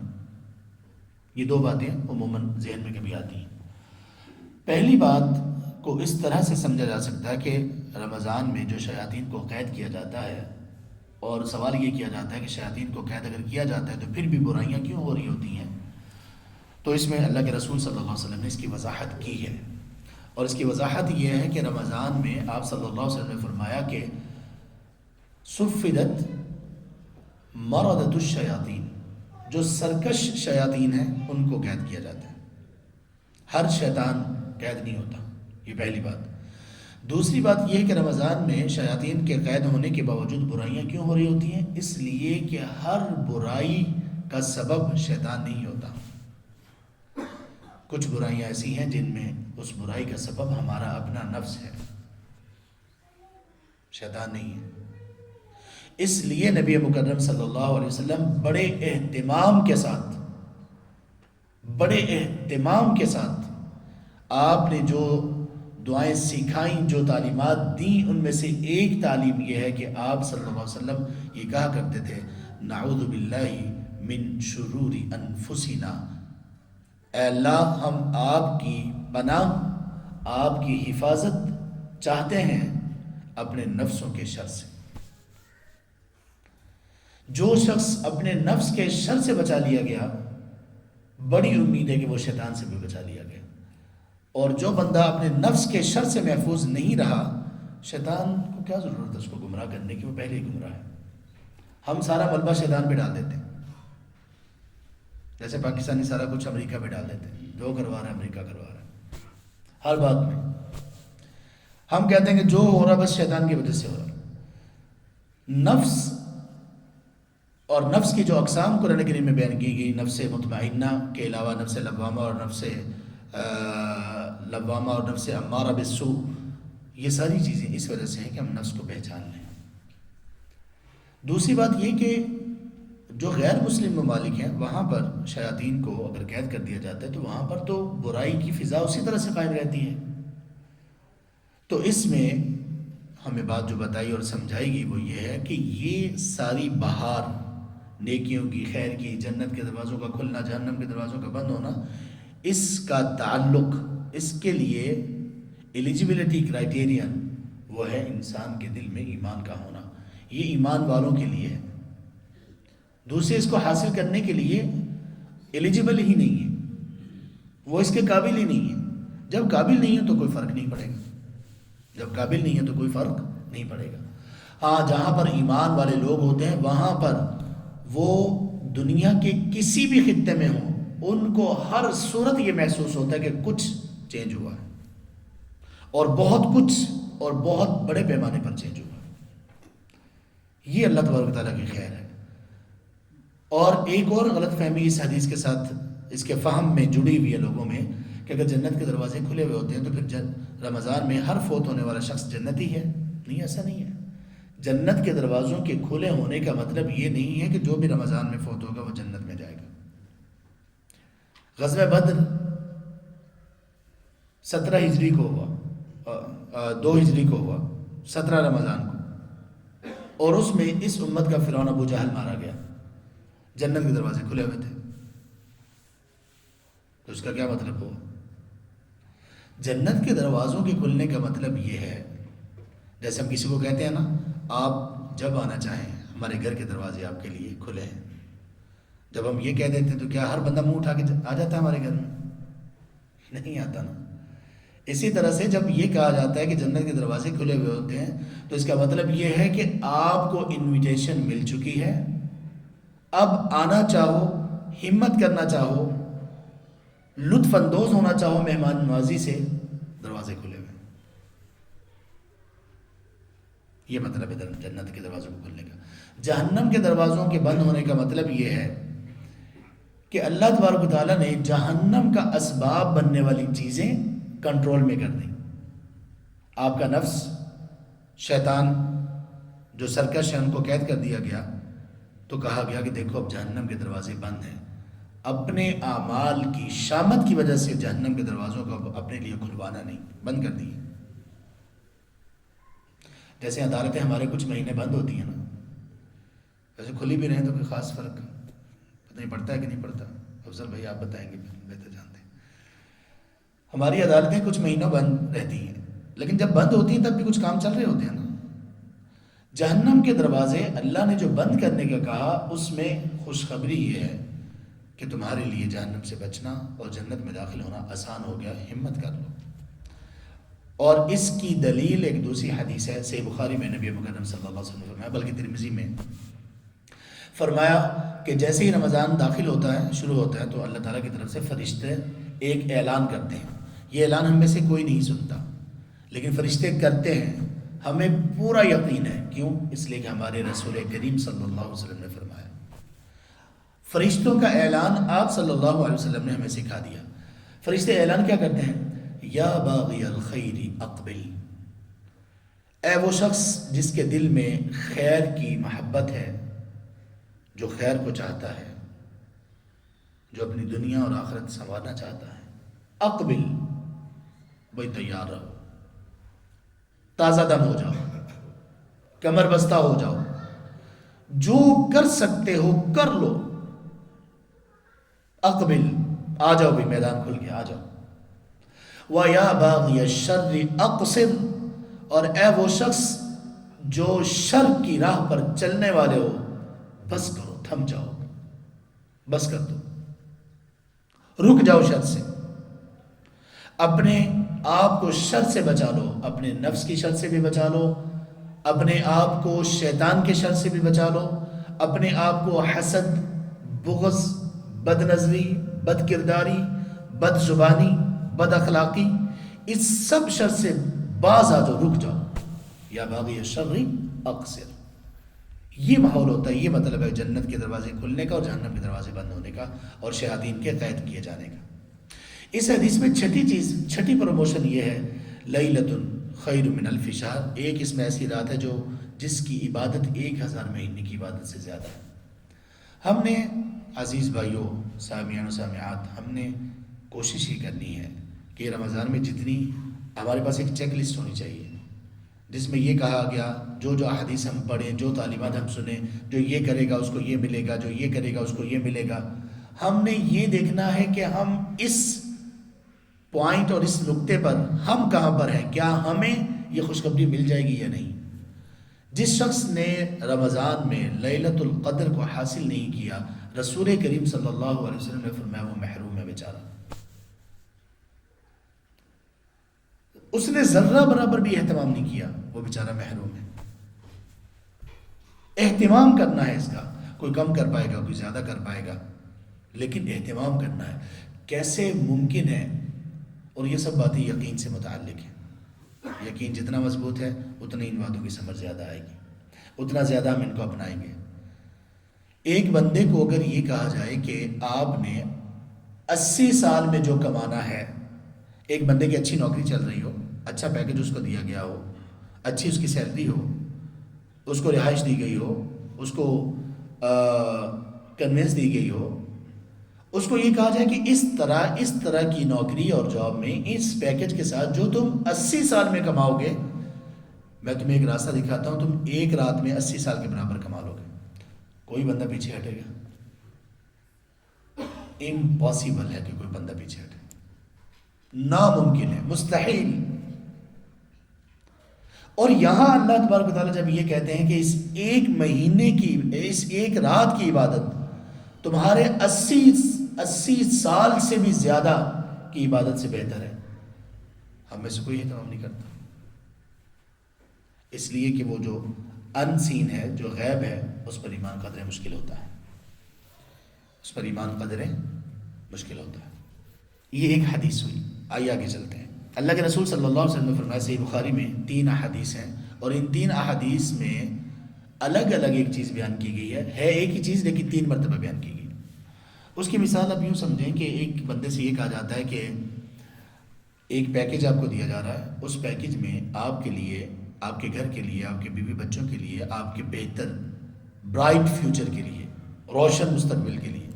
یہ دو باتیں عموماً ذہن میں کبھی آتی ہیں۔ پہلی بات کو اس طرح سے سمجھا جا سکتا ہے کہ رمضان میں جو شیاطین کو قید کیا جاتا ہے، اور سوال یہ کیا جاتا ہے کہ شیاطین کو قید اگر کیا جاتا ہے تو پھر بھی برائیاں کیوں ہو رہی ہوتی ہیں؟ تو اس میں اللہ کے رسول صلی اللہ علیہ وسلم نے اس کی وضاحت کی ہے، اور اس کی وضاحت یہ ہے کہ رمضان میں آپ صلی اللہ علیہ وسلم نے فرمایا کہ صفدت مردۃ الشیاطین، جو سرکش شیاطین ہیں ان کو قید کیا جاتا ہے، ہر شیطان قید نہیں ہوتا، یہ پہلی بات۔ دوسری بات یہ ہے کہ رمضان میں شیاطین کے قید ہونے کے باوجود برائیاں کیوں ہو رہی ہوتی ہیں؟ اس لیے کہ ہر برائی کا سبب شیطان نہیں ہوتا، کچھ برائیاں ایسی ہیں جن میں اس برائی کا سبب ہمارا اپنا نفس ہے، شیطان نہیں ہے۔ اس لیے نبی مکرم صلی اللہ علیہ وسلم بڑے اہتمام کے ساتھ آپ نے جو دعائیں سکھائیں، جو تعلیمات دیں، ان میں سے ایک تعلیم یہ ہے کہ آپ صلی اللہ علیہ وسلم یہ کہا کرتے تھے نعوذ باللہ من شرور انفسنا، اے اللہ ہم آپ کی پناہ، آپ کی حفاظت چاہتے ہیں اپنے نفسوں کے شر سے۔ جو شخص اپنے نفس کے شر سے بچا لیا گیا، بڑی امید ہے کہ وہ شیطان سے بھی بچا لیا گیا، اور جو بندہ اپنے نفس کے شر سے محفوظ نہیں رہا، شیطان کو کیا ضرورت ہے اس کو گمراہ کرنے کی، وہ پہلے ہی گمراہ ہے۔ ہم سارا ملبہ شیطان پہ ڈال دیتے ہیں، جیسے پاکستانی سارا کچھ امریکہ پہ ڈال دیتے ہیں، جو کروا رہا ہے امریکہ کروا رہا ہے، ہر بات میں ہم کہتے ہیں کہ جو ہو رہا بس شیطان کی وجہ سے ہو رہا۔ نفس اور نفس کی جو اقسام قرآن کریم میں بیان کی گئی، نفس مطمئنہ کے علاوہ نفس لوامہ اور نفس امارہ بالسوء، یہ ساری چیزیں اس وجہ سے ہیں کہ ہم نفس کو پہچان لیں۔ دوسری بات یہ کہ جو غیر مسلم ممالک ہیں وہاں پر شیاطین کو اگر قید کر دیا جاتا ہے تو وہاں پر تو برائی کی فضا اسی طرح سے قائم رہتی ہے۔ تو اس میں ہمیں بات جو بتائی اور سمجھائی گئی وہ یہ ہے کہ یہ ساری بہار نیکیوں کی، خیر کی، جنت کے دروازوں کا کھلنا، جہنم کے دروازوں کا بند ہونا، اس کا تعلق، اس کے لیے ایلیجیبلٹی کرائیٹیرین وہ ہے انسان کے دل میں ایمان کا ہونا، یہ ایمان والوں کے لیے ہے۔ دوسرے اس کو حاصل کرنے کے لیے ایلیجیبل ہی نہیں ہے، وہ اس کے قابل ہی نہیں ہے۔ جب قابل نہیں ہے تو کوئی فرق نہیں پڑے گا، جب قابل نہیں ہے تو کوئی فرق نہیں پڑے گا۔ ہاں، جہاں پر ایمان والے لوگ ہوتے ہیں وہاں پر وہ دنیا کے کسی بھی خطے میں ہوں، ان کو ہر صورت یہ محسوس ہوتا ہے کہ کچھ چینج ہوا ہے، اور بہت کچھ، اور بہت بڑے پیمانے پر چینج ہوا ہے۔ یہ اللہ تبارک و تعالیٰ کی خیر ہے۔ اور ایک اور غلط فہمی اس حدیث کے ساتھ، اس کے فہم میں جڑی ہوئی ہے لوگوں میں کہ اگر جنت کے دروازے کھلے ہوئے ہوتے ہیں تو پھر رمضان میں ہر فوت ہونے والا شخص جنتی ہے۔ نہیں، ایسا نہیں ہے۔ جنت کے دروازوں کے کھلے ہونے کا مطلب یہ نہیں ہے کہ جو بھی رمضان میں فوت ہوگا وہ جنت میں جائے گا۔ غزوہ بدر 17 ہجری کو ہوا، 2 ہجری کو ہوا، 17 رمضان کو، اور اس میں اس امت کا فرعون ابو جہل مارا گیا۔ جنت کے دروازے کھلے ہوئے تھے، تو اس کا کیا مطلب ہوا؟ جنت کے دروازوں کے کھلنے کا مطلب یہ ہے، جیسے ہم کسی کو کہتے ہیں نا، آپ جب آنا چاہیں ہمارے گھر کے دروازے آپ کے لیے کھلے ہیں، جب ہم یہ کہہ دیتے ہیں تو کیا ہر بندہ منہ اٹھا کے آ جاتا ہے ہمارے گھر میں؟ نہیں آتا نا۔ اسی طرح سے جب یہ کہا جاتا ہے کہ جنت کے دروازے کھلے ہوئے ہوتے ہیں تو اس کا مطلب یہ ہے کہ آپ کو انویٹیشن مل چکی ہے، اب آنا چاہو، ہمت کرنا چاہو، لطف اندوز ہونا چاہو مہمان نوازی سے، دروازے کھلے ہوئے۔ یہ مطلب ہے جنت کے دروازوں کو کھلنے کا۔ جہنم کے دروازوں کے بند ہونے کا مطلب یہ ہے کہ اللہ تبارک و تعالیٰ نے جہنم کا اسباب بننے والی چیزیں کنٹرول میں کر دیں۔ آپ کا نفس، شیطان جو سرکش ہے، ان کو قید کر دیا گیا، تو کہا گیا کہ دیکھو اب جہنم کے دروازے بند ہیں، اپنے اعمال کی شامت کی وجہ سے جہنم کے دروازوں کو اپنے لیے کھلوانا نہیں، بند کر دیے۔ جیسے عدالتیں ہمارے کچھ مہینے بند ہوتی ہیں نا، ویسے کھلی بھی رہیں تو کوئی خاص فرق پتہ نہیں پڑتا ہے کہ نہیں پڑتا، افضل بھائی آپ بتائیں گے، بہتر جانتے ہیں۔ ہماری عدالتیں کچھ مہینوں بند رہتی ہیں، لیکن جب بند ہوتی ہیں تب بھی کچھ کام چل رہے ہوتے ہیں نا۔ جہنم کے دروازے اللہ نے جو بند کرنے کا کہا، اس میں خوشخبری یہ ہے کہ تمہارے لیے جہنم سے بچنا اور جنت میں داخل ہونا آسان ہو گیا، ہمت کر لو۔ اور اس کی دلیل ایک دوسری حدیث ہے، صحیح بخاری میں نبی مکرم صلی اللہ علیہ وسلم نے فرمایا، بلکہ ترمذی میں فرمایا کہ جیسے ہی رمضان داخل ہوتا ہے، شروع ہوتا ہے، تو اللہ تعالیٰ کی طرف سے فرشتے ایک اعلان کرتے ہیں۔ یہ اعلان ہم میں سے کوئی نہیں سنتا، لیکن فرشتے کرتے ہیں، ہمیں پورا یقین ہے۔ کیوں؟ اس لیے کہ ہمارے رسول کریم صلی اللہ علیہ وسلم نے فرمایا۔ فرشتوں کا اعلان آپ صلی اللہ علیہ وسلم نے ہمیں سکھا دیا۔ فرشتے اعلان کیا کرتے ہیں؟ یا باغی الخیر اقبل، اے وہ شخص جس کے دل میں خیر کی محبت ہے، جو خیر کو چاہتا ہے، جو اپنی دنیا اور آخرت سنوارنا چاہتا ہے، اقبل، بھائی تیار رہو، تازہ دم ہو جاؤ، کمر بستہ ہو جاؤ، جو کر سکتے ہو کر لو، اقبل، آ جاؤ بھی، میدان کھل کے آ جاؤ۔ وَيَا بَاغِيَ الشَّرِّ اقصر، اور اے وہ شخص جو شر کی راہ پر چلنے والے ہو، بس کرو، تھم جاؤ، بس کر دو، رک جاؤ شر سے، اپنے آپ کو شر سے بچا لو، اپنے نفس کی شر سے بھی بچا لو، اپنے آپ کو شیطان کے شر سے بھی بچا لو، اپنے آپ کو حسد، بغض، بد نظری، بد کرداری، بد زبانی، بد اخلاقی، اس سب شر سے باز آ جاؤ، رک جاؤ۔ یا باغی الشر اقصر، یہ ماحول ہوتا ہے، یہ مطلب ہے جنت کے دروازے کھلنے کا اور جہنم کے دروازے بند ہونے کا اور شیاطین کے قید کیے جانے کا۔ اس حدیث میں چھٹی پروموشن یہ ہے، لیلۃ خیر من الف شہر، ایک اس میں ایسی رات ہے جس کی عبادت 1000 مہینے کی عبادت سے زیادہ ہے۔ ہم نے عزیز بھائیوں، سامعین و سامعات، ہم نے کوشش ہی کرنی ہے کہ رمضان میں جتنی ہمارے پاس ایک چیک لسٹ ہونی چاہیے، جس میں یہ کہا گیا، جو احادیث ہم پڑھیں، جو تعلیمات ہم سنیں، جو یہ کرے گا اس کو یہ ملے گا، جو یہ کرے گا اس کو یہ ملے گا۔ ہم نے یہ دیکھنا ہے کہ ہم اس پوائنٹ اور اس نقطے پر ہم کہاں پر ہیں، کیا ہمیں یہ خوشخبری مل جائے گی یا نہیں۔ جس شخص نے رمضان میں لیلۃ القدر کو حاصل نہیں کیا، رسول کریم صلی اللہ علیہ وسلم نے فرمایا وہ محروم ہے بیچارہ، اس نے ذرہ برابر بھی اہتمام نہیں کیا، وہ بیچارہ محروم ہے۔ اہتمام کرنا ہے اس کا، کوئی کم کر پائے گا، کوئی زیادہ کر پائے گا، لیکن اہتمام کرنا ہے۔ کیسے ممکن ہے؟ اور یہ سب باتیں یقین سے متعلق ہیں۔ یقین جتنا مضبوط ہے اتنا ان باتوں کی سمجھ زیادہ آئے گی، اتنا زیادہ ہم ان کو اپنائیں گے۔ ایک بندے کو اگر یہ کہا جائے کہ آپ نے 80 سال میں جو کمانا ہے، ایک بندے کی اچھی نوکری چل رہی ہو، اچھا پیکج اس کو دیا گیا ہو، اچھی اس کی سیلری ہو، اس کو رہائش دی گئی ہو، اس کو کنوینس دی گئی ہو، اس کو یہ کہا جائے کہ اس طرح کی نوکری اور جاب میں اس پیکج کے ساتھ جو تم 80 سال میں کماؤ گے، میں تمہیں ایک راستہ دکھاتا ہوں، تم ایک رات میں 80 سال کے برابر کما لو گے۔ کوئی بندہ پیچھے ہٹے گا؟ امپاسبل ہے کہ کوئی بندہ پیچھے ہٹے، ناممکن ہے، مستحیل۔ اور یہاں اللہ تبارک و تعالیٰ جب یہ کہتے ہیں کہ اس ایک مہینے کی، اس ایک رات کی عبادت تمہارے 80 سال سے بھی زیادہ کی عبادت سے بہتر ہے، ہم میں سے کوئی اہتمام نہیں کرتا، اس لیے کہ وہ جو ان سین ہے، جو غیب ہے، اس پر ایمان قدرے مشکل ہوتا ہے، اس پر ایمان قدرے مشکل ہوتا ہے۔ یہ ایک حدیث ہوئی، آئیے آگے چلتے ہیں۔ اللہ کے رسول صلی اللہ علیہ وسلم نے فرمایا، صحیح بخاری میں 3 احادیث ہیں، اور ان 3 احادیث میں الگ الگ ایک چیز بیان کی گئی ہے ایک ہی چیز لیکن 3 مرتبہ بیان کی گئی۔ اس کی مثال آپ یوں سمجھیں کہ ایک بندے سے یہ کہا جاتا ہے کہ ایک پیکج آپ کو دیا جا رہا ہے، اس پیکج میں آپ کے لیے، آپ کے گھر کے لیے، آپ کے بیوی بچوں کے لیے، آپ کے بہتر برائٹ فیوچر کے لیے روشن مستقبل کے لیے.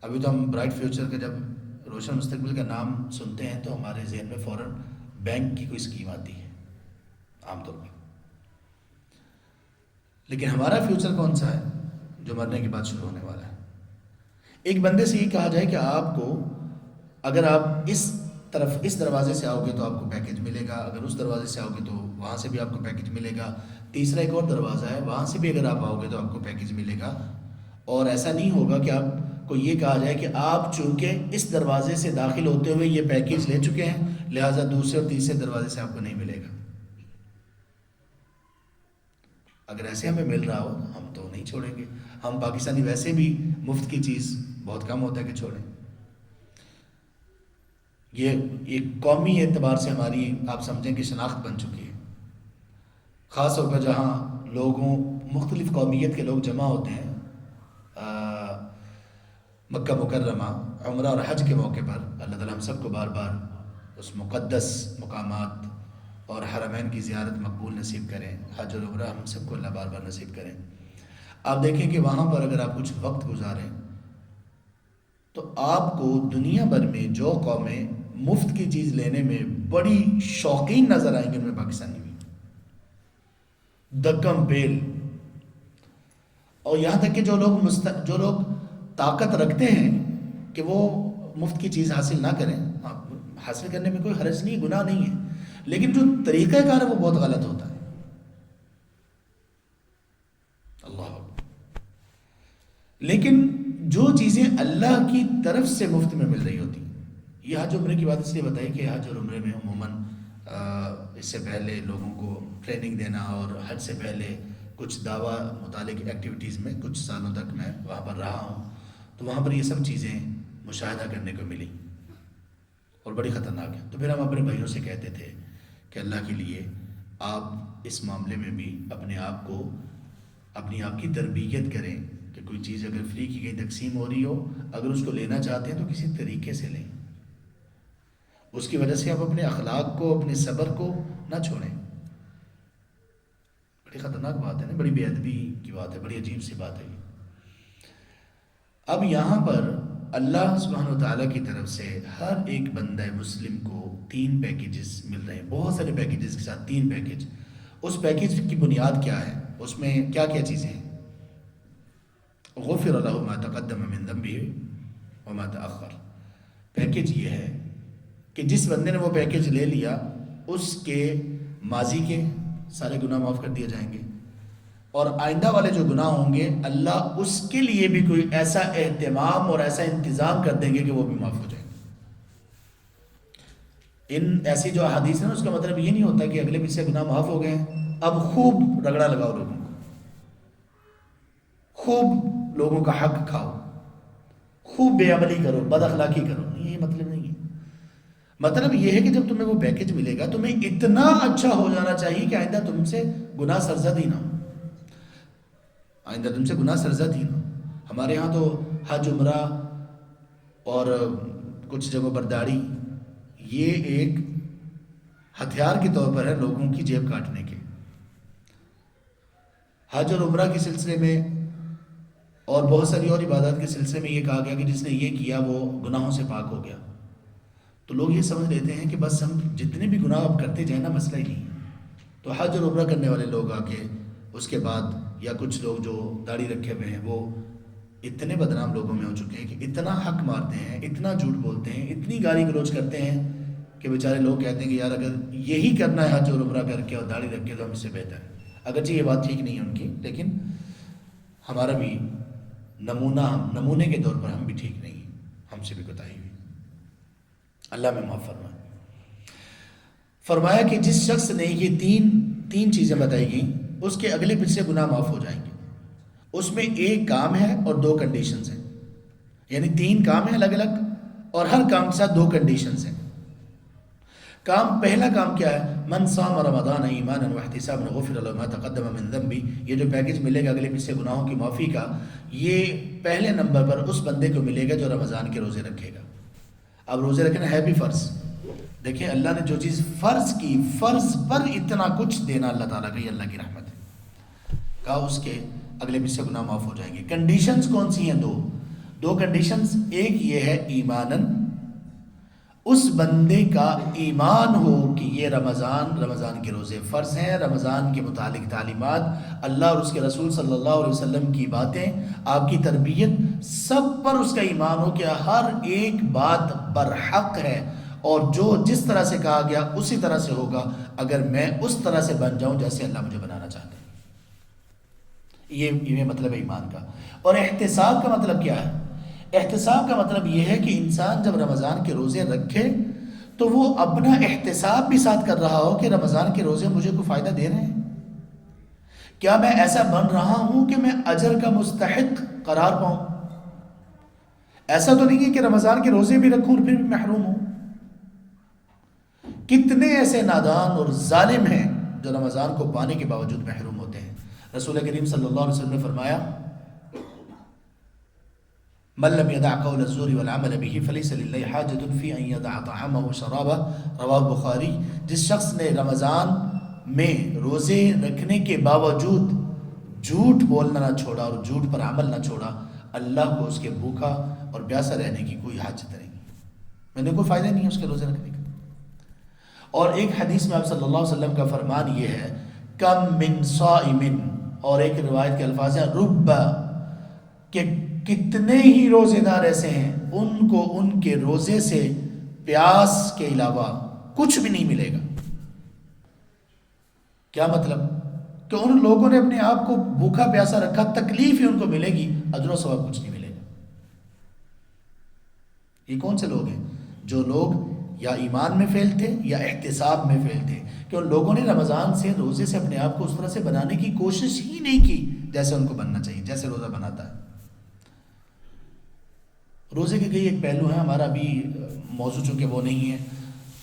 ابھی تو ہم برائٹ فیوچر کا جب روشن مستقبل کا نام سنتے ہیں تو ہمارے ذہن میں فوراً بینک کی کوئی اسکیم آتی ہے عام طور پر. لیکن ہمارا فیوچر کون سا ہے جو مرنے کے بعد شروع ہونے والا ہے؟ ایک بندے سے یہ کہا جائے کہ آپ کو اگر آپ اس طرف اس دروازے سے آؤ گے تو آپ کو پیکیج ملے گا، اگر اس دروازے سے آؤ گے تو وہاں سے بھی آپ کو پیکیج ملے گا، تیسرا ایک اور دروازہ ہے وہاں سے بھی اگر آپ آؤ گے تو آپ کو پیکیج ملے گا. اور ایسا نہیں ہوگا کہ آپ کو یہ کہا جائے کہ آپ چونکہ اس دروازے سے داخل ہوتے ہوئے یہ پیکیج لے چکے ہیں لہٰذا دوسرے اور تیسرے دروازے سے آپ کو نہیں ملے گا. اگر ایسے ہمیں مل رہا ہو ہم تو نہیں چھوڑیں گے. ہم پاکستانی ویسے بھی مفت کی چیز بہت کم ہوتا ہے کہ چھوڑیں. یہ ایک قومی اعتبار سے ہماری آپ سمجھیں کہ شناخت بن چکی ہے، خاص طور پر جہاں لوگوں مختلف قومیت کے لوگ جمع ہوتے ہیں مکہ مکرمہ عمرہ اور حج کے موقع پر. اللہ تعالیٰ ہم سب کو بار بار اس مقدس مقامات اور حرمین کی زیارت مقبول نصیب کریں. حج اور عمرہ ہم سب کو اللہ بار بار نصیب کریں. آپ دیکھیں کہ وہاں پر اگر آپ کچھ وقت گزاریں تو آپ کو دنیا بھر میں جو قومیں مفت کی چیز لینے میں بڑی شوقین نظر آئیں گے ان میں پاکستانی بھی دکم بیل. اور یہاں تک کہ جو لوگ طاقت رکھتے ہیں کہ وہ مفت کی چیز حاصل نہ کریں، حاصل کرنے میں کوئی حرج نہیں، گناہ نہیں ہے، لیکن جو طریقہ کار ہے وہ بہت غلط ہوتا ہے. اللہ. لیکن جو چیزیں اللہ کی طرف سے مفت میں مل رہی ہوتی ہیں، یہ حج عمرے کی بات اس لیے بتائی کہ حج اور عمرے میں عموماً اس سے پہلے لوگوں کو ٹریننگ دینا اور حج سے پہلے کچھ دعویٰ متعلق ایکٹیویٹیز میں کچھ سالوں تک میں وہاں پر رہا ہوں تو وہاں پر یہ سب چیزیں مشاہدہ کرنے کو ملی اور بڑی خطرناک ہے. تو پھر ہم اپنے بھائیوں سے کہتے تھے کہ اللہ کے لیے آپ اس معاملے میں بھی اپنی آپ کی تربیت کریں کہ کوئی چیز اگر فری کی گئی تقسیم ہو رہی ہو، اگر اس کو لینا چاہتے ہیں تو کسی طریقے سے لیں. اس کی وجہ سے آپ اپنے اخلاق کو اپنے صبر کو نہ چھوڑیں. بڑی خطرناک بات ہے نا، بڑی بے ادبی کی بات ہے، بڑی عجیب سی بات ہے. اب یہاں پر اللہ سبحانہ و تعالیٰ کی طرف سے ہر ایک بندہ مسلم کو 3 پیکیجز مل رہے ہیں، بہت سارے پیکیجز کے ساتھ 3 پیکیج. اس پیکیج کی بنیاد کیا ہے؟ اس میں کیا کیا چیزیں ہیں؟ غفر له ما تقدم من ذنبه وما تأخر. پیکیج یہ ہے کہ جس بندے نے وہ پیکیج لے لیا اس کے ماضی کے سارے گناہ معاف کر دیے جائیں گے، اور آئندہ والے جو گناہ ہوں گے اللہ اس کے لیے بھی کوئی ایسا اہتمام اور ایسا انتظام کر دیں گے کہ وہ بھی معاف ہو جائیں گے. ان ایسی جو احادیث ہیں اس کا مطلب یہ نہیں ہوتا کہ اگلے پیچھے گناہ معاف ہو گئے ہیں اب خوب رگڑا لگاؤ لوگوں کو، خوب لوگوں کا حق کھاؤ، خوب بے عملی کرو، بد اخلاقی کرو. یہ مطلب نہیں ہے. مطلب یہ ہے کہ جب تمہیں وہ پیکیج ملے گا تمہیں اتنا اچھا ہو جانا چاہیے کہ آئندہ تم سے گناہ سرزد ہی نہ ہو، آئندہ تم سے گناہ سرزد ہی نہ ہو. ہمارے ہاں تو حج عمرہ اور کچھ جگہوں پر داڑھی یہ ایک ہتھیار کے طور پر ہے لوگوں کی جیب کاٹنے کے. حج اور عمرہ کے سلسلے میں اور بہت ساری اور عبادات کے سلسلے میں یہ کہا گیا کہ جس نے یہ کیا وہ گناہوں سے پاک ہو گیا. تو لوگ یہ سمجھ لیتے ہیں کہ بس ہم جتنے بھی گناہ اب کرتے جائیں نا مسئلہ ہی نہیں. تو حج اور عمرہ کرنے والے لوگ آ کے اس کے بعد یا کچھ لوگ جو داڑھی رکھے ہوئے ہیں وہ اتنے بدنام لوگوں میں ہو چکے ہیں کہ اتنا حق مارتے ہیں، اتنا جھوٹ بولتے ہیں، اتنی گالی گلوچ کرتے ہیں کہ بیچارے لوگ کہتے ہیں کہ یار اگر یہی کرنا ہے حج اور عمرہ کر کے اور داڑھی رکھ کے تو ہم اس سے بہتر ہے. اگرچہ یہ بات ٹھیک نہیں ہے ان کی، لیکن ہمارا بھی نمونے کے طور پر ہم بھی ٹھیک نہیں ہیں، ہم سے بھی کوتاہی ہوئی. اللہ میں معاف فرمایا کہ جس شخص نے یہ تین چیزیں بتائی گئیں اس کے اگلے پچھلے گناہ معاف ہو جائیں گے. اس میں ایک کام ہے اور 2 کنڈیشنز ہیں، یعنی 3 کام ہیں الگ الگ اور ہر کام کے ساتھ 2 کنڈیشنز ہیں. پہلا کام کیا ہے؟ من صام رمضان ایمانا واحتسابا غفر له ما تقدم من ذنبه. یہ جو پیکیج ملے گا اگلے پچھلے گناہوں کی معافی کا، یہ پہلے نمبر پر اس بندے کو ملے گا جو رمضان کے روزے رکھے گا. اب روزے رکھنا ہے بھی فرض. دیکھیں اللہ نے جو چیز فرض کی، فرض پر اتنا کچھ دینا اللہ تعالیٰ کا، یہ اللہ کی رحمت ہے. کہا اس کے اگلے پیچھے گناہ معاف ہو جائیں گے۔ کنڈیشنز کون سی ہیں؟ دو کنڈیشنز۔ ایک یہ ہے ایمانن، اس بندے کا ایمان ہو کہ یہ رمضان کے روزے فرض ہیں، رمضان کے متعلق تعلیمات، اللہ اور اس کے رسول صلی اللہ علیہ وسلم کی باتیں، آپ کی تربیت، سب پر اس کا ایمان ہو کہ ہر ایک بات برحق ہے اور جو جس طرح سے کہا گیا اسی طرح سے ہوگا اگر میں اس طرح سے بن جاؤں جیسے اللہ مجھے بنانا چاہتا ہے۔ یہ مطلب ہے ایمان کا۔ اور احتساب کا مطلب کیا ہے؟ احتساب کا مطلب یہ ہے کہ انسان جب رمضان کے روزے رکھے تو وہ اپنا احتساب بھی ساتھ کر رہا ہو کہ رمضان کے روزے مجھے کوئی فائدہ دے رہے ہیں، کیا میں ایسا بن رہا ہوں کہ میں اجر کا مستحق قرار پاؤں؟ ایسا تو نہیں ہے کہ رمضان کے روزے بھی رکھوں اور پھر بھی محروم ہوں۔ کتنے ایسے نادان اور ظالم ہیں جو رمضان کو پانے کے باوجود محروم ہوتے ہیں۔ رسول کریم صلی اللہ علیہ وسلم نے فرمایا من لم يدع قول الزور والعمل به فليس لله حاجة في أن يدع طعامه وشرابه، رواہ بخاری۔ جس شخص نے رمضان میں روزے رکھنے کے باوجود جھوٹ بولنا نہ چھوڑا اور جھوٹ پر عمل نہ چھوڑا، اللہ کو اس کے بھوکا اور پیاسا رہنے کی کوئی حاجت نہیں، میں نے کوئی فائدہ نہیں ہے اس کے روزے رکھنے کا۔ اور ایک حدیث میں آپ صلی اللہ علیہ وسلم کا فرمان یہ ہے کم من صائم، اور ایک روایت کے الفاظ ہیں رب، کہ کتنے ہی روزے دار ایسے ہیں ان کو ان کے روزے سے پیاس کے علاوہ کچھ بھی نہیں ملے گا۔ کیا مطلب؟ کہ ان لوگوں نے اپنے آپ کو بھوکا پیاسا رکھا، تکلیف ہی ان کو ملے گی، اجر و ثواب کچھ نہیں ملے گا۔ یہ کون سے لوگ ہیں؟ جو لوگ یا ایمان میں فیل تھے یا احتساب میں فیل تھے، کہ ان لوگوں نے رمضان سے روزے سے اپنے آپ کو اس طرح سے بنانے کی کوشش ہی نہیں کی جیسے ان کو بننا چاہیے، جیسے روزہ بناتا ہے۔ روزے کے کئی ایک پہلو ہیں، ہمارا بھی موضوع چونکہ وہ نہیں ہے،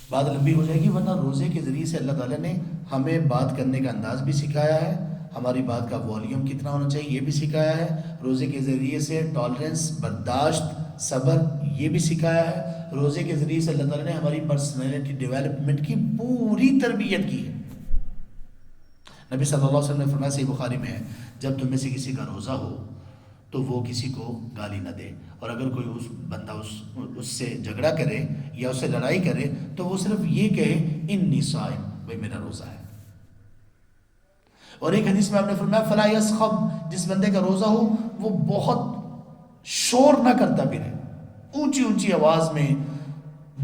بات لمبی ہو جائے گی، ورنہ روزے کے ذریعے سے اللہ تعالیٰ نے ہمیں بات کرنے کا انداز بھی سکھایا ہے، ہماری بات کا والیوم کتنا ہونا چاہیے یہ بھی سکھایا ہے، روزے کے ذریعے سے ٹالرنس، برداشت، صبر یہ بھی سکھایا ہے، روزے کے ذریعے سے اللہ تعالیٰ نے ہماری پرسنالٹی ڈیولپمنٹ کی پوری تربیت کی ہے۔ نبی صلی اللہ علیہ وسلم نے فرمایا، صحیح بخاری میں ہے، جب تم میں سے کسی کا روزہ ہو تو وہ کسی کو گالی نہ دے، اور اگر کوئی اس بندہ اس سے جھگڑا کرے یا اس سے لڑائی کرے تو وہ صرف یہ کہے انی صائم، بھائی میرا روزہ ہے۔ اور ایک حدیث میں آپ نے فرمایا فلا یسخب، جس بندے کا روزہ ہو وہ بہت شور نہ کرتا پھرے، اونچی اونچی آواز میں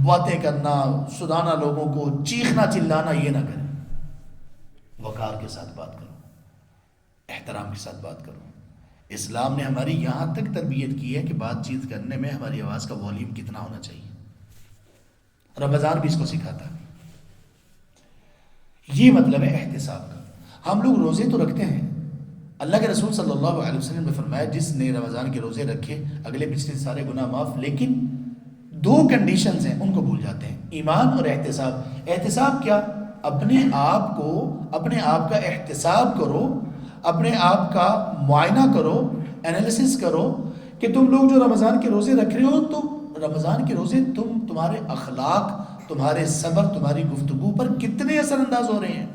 باتیں کرنا، سنانا لوگوں کو، چیخنا چلانا یہ نہ کرے، وقار کے ساتھ بات کرو، احترام کے ساتھ بات کرو۔ اسلام نے ہماری یہاں تک تربیت کی ہے کہ بات چیت کرنے میں ہماری آواز کا والیوم کتنا ہونا چاہیے، رمضان بھی اس کو سکھاتا ہے۔ یہ مطلب ہے احتساب کا۔ ہم لوگ روزے تو رکھتے ہیں، اللہ کے رسول صلی اللہ علیہ وسلم نے فرمایا جس نے رمضان کے روزے رکھے اگلے پچھلے سارے گناہ معاف، لیکن دو کنڈیشنز ہیں ان کو بھول جاتے ہیں، ایمان اور احتساب۔ احتساب کیا؟ اپنے آپ کا احتساب کرو، اپنے آپ کا معائنہ کرو، انالیسس کرو کہ تم لوگ جو رمضان کے روزے رکھ رہے ہو تو رمضان کے روزے تمہارے اخلاق، تمہارے صبر، تمہاری گفتگو پر کتنے اثر انداز ہو رہے ہیں۔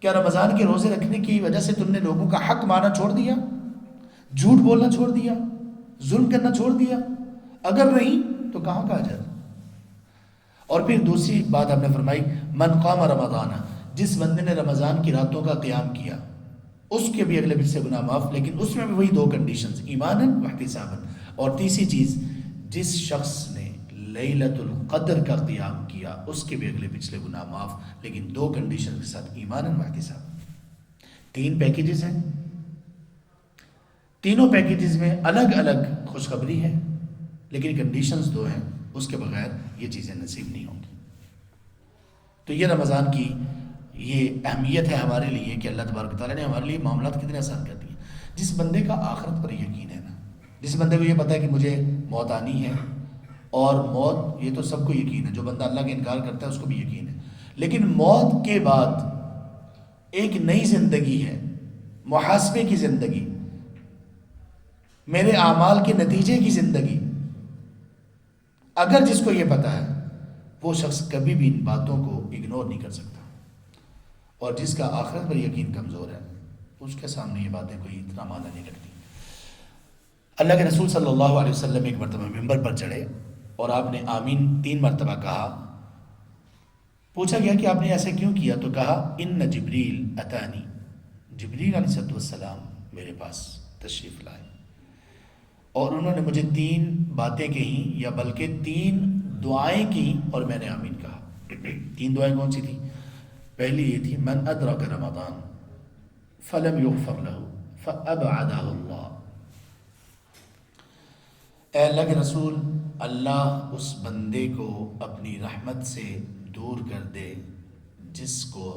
کیا رمضان کے روزے رکھنے کی وجہ سے تم نے لوگوں کا حق مانا چھوڑ دیا، جھوٹ بولنا چھوڑ دیا، ظلم کرنا چھوڑ دیا؟ اگر نہیں تو کہاں کا اجر؟ اور پھر دوسری بات آپ نے فرمائی من قام رمضان، جس بندے نے رمضان کی راتوں کا قیام کیا اس کے بھی اگلے پچھلے گناہ معاف، لیکن اس میں بھی وہی دو کنڈیشنز، ایماناً و احتساباً۔ اور تیسری چیز، جس شخص نے لیلۃ القدر کا قیام کیا اس کے بھی اگلے پچھلے گناہ معاف، لیکن دو کنڈیشن کے ساتھ، ایماناً و احتساباً۔ 3 پیکیجز ہیں، تینوں پیکیجز میں الگ الگ خوشخبری ہے، لیکن کنڈیشنز 2 ہیں، اس کے بغیر یہ چیزیں نصیب نہیں ہوں گی۔ تو یہ رمضان کی یہ اہمیت ہے ہمارے لیے کہ اللہ تبارک تعالیٰ نے ہمارے لیے معاملات کتنے آسان کر دیے۔ جس بندے کا آخرت پر یقین ہے نا، جس بندے کو یہ پتہ ہے کہ مجھے موت آنی ہے، اور موت یہ تو سب کو یقین ہے، جو بندہ اللہ کا انکار کرتا ہے اس کو بھی یقین ہے، لیکن موت کے بعد ایک نئی زندگی ہے، محاسبے کی زندگی، میرے اعمال کے نتیجے کی زندگی۔ اگر جس کو یہ پتہ ہے وہ شخص کبھی بھی ان باتوں کو اگنور نہیں کر سکتا، اور جس کا آخرت پر یقین کمزور ہے اس کے سامنے یہ باتیں کوئی اتنا معنی نہیں رکھتی۔ اللہ کے رسول صلی اللہ علیہ وسلم ایک مرتبہ ممبر پر چڑھے اور آپ نے آمین 3 مرتبہ کہا۔ پوچھا گیا کہ آپ نے ایسے کیوں کیا؟ تو کہا ان جبریل اتانی، جبریل علیہ السلام میرے پاس تشریف لائے اور انہوں نے مجھے 3 باتیں کہیں، یا بلکہ 3 دعائیں کیں اور میں نے آمین کہا۔ 3 دعائیں کون سی تھیں؟ پہلی یہ تھی من ادرک رمضان فلم یغفر له فابعدہ اللہ، اے اللہ کے رسول، اللہ اس بندے کو اپنی رحمت سے دور کر دے جس کو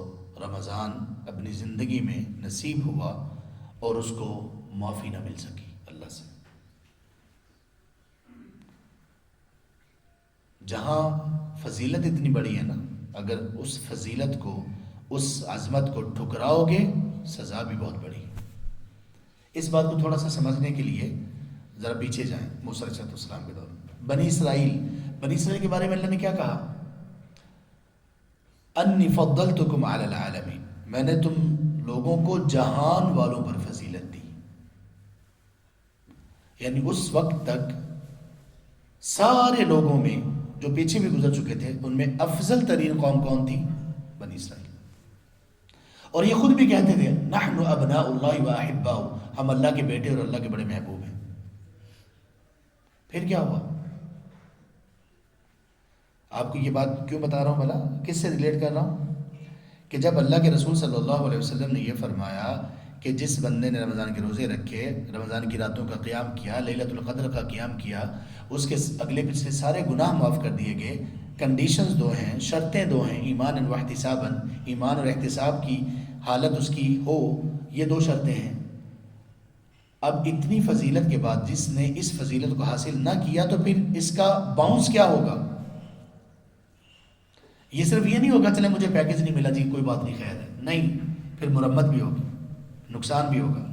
رمضان اپنی زندگی میں نصیب ہوا اور اس کو معافی نہ مل سکی اللہ سے۔ جہاں فضیلت اتنی بڑی ہے نا، اگر اس فضیلت کو، اس عظمت کو ٹھکراؤ گے سزا بھی بہت بڑی۔ اس بات کو تھوڑا سا سمجھنے کے لیے ذرا پیچھے جائیں، موسیٰ علیہ السلام کے دور میں بنی اسرائیل کے بارے میں اللہ نے کیا کہا؟ انی فضلتکم علی العالمین، میں نے تم لوگوں کو جہان والوں پر فضیلت دی۔ یعنی اس وقت تک سارے لوگوں میں جو پیچھے بھی گزر چکے تھے ان میں افضل ترین قوم کون تھی؟ بنی اسرائیل۔ اور یہ خود بھی کہتے تھے نحن ابناء اللہ و احباؤ، ہم اللہ کے بیٹے اور اللہ کے بڑے محبوب ہیں۔ پھر کیا ہوا؟ آپ کو یہ بات کیوں بتا رہا ہوں بھلا، کس سے ریلیٹ کر رہا ہوں؟ کہ جب اللہ کے رسول صلی اللہ علیہ وسلم نے یہ فرمایا کہ جس بندے نے رمضان کے روزے رکھے، رمضان کی راتوں کا قیام کیا، لیلۃ القدر کا قیام کیا، اس کے اگلے پچھلے سارے گناہ معاف کر دیے گئے۔ کنڈیشنز 2 ہیں، شرطیں 2 ہیں، ایمان و احتساباً، ایمان اور احتساب کی حالت اس کی ہو، یہ 2 شرطیں ہیں۔ اب اتنی فضیلت کے بعد جس نے اس فضیلت کو حاصل نہ کیا تو پھر اس کا باؤنس کیا ہوگا؟ یہ صرف یہ نہیں ہوگا چلے مجھے پیکج نہیں ملا جی کوئی بات نہیں خیر ہے، نہیں، پھر مرمت بھی ہوگی، نقصان بھی ہوگا۔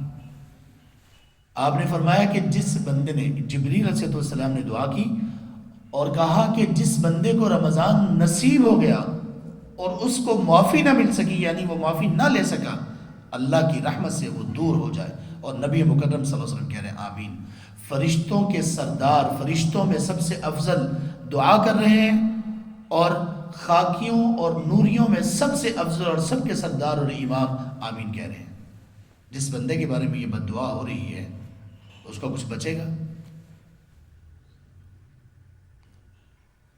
آپ نے فرمایا کہ جس بندے نے، جبریل علیہ السلام نے دعا کی اور کہا کہ جس بندے کو رمضان نصیب ہو گیا اور اس کو معافی نہ مل سکی، یعنی وہ معافی نہ لے سکا، اللہ کی رحمت سے وہ دور ہو جائے۔ اور نبی مکرم صلی اللہ علیہ وسلم کہہ رہے ہیں آمین۔ فرشتوں کے سردار، فرشتوں میں سب سے افضل دعا کر رہے ہیں، اور خاکیوں اور نوریوں میں سب سے افضل اور سب کے سردار اور امام آمین کہہ رہے ہیں۔ جس بندے کے بارے میں یہ بد دعا ہو رہی ہے اس کو کچھ بچے گا؟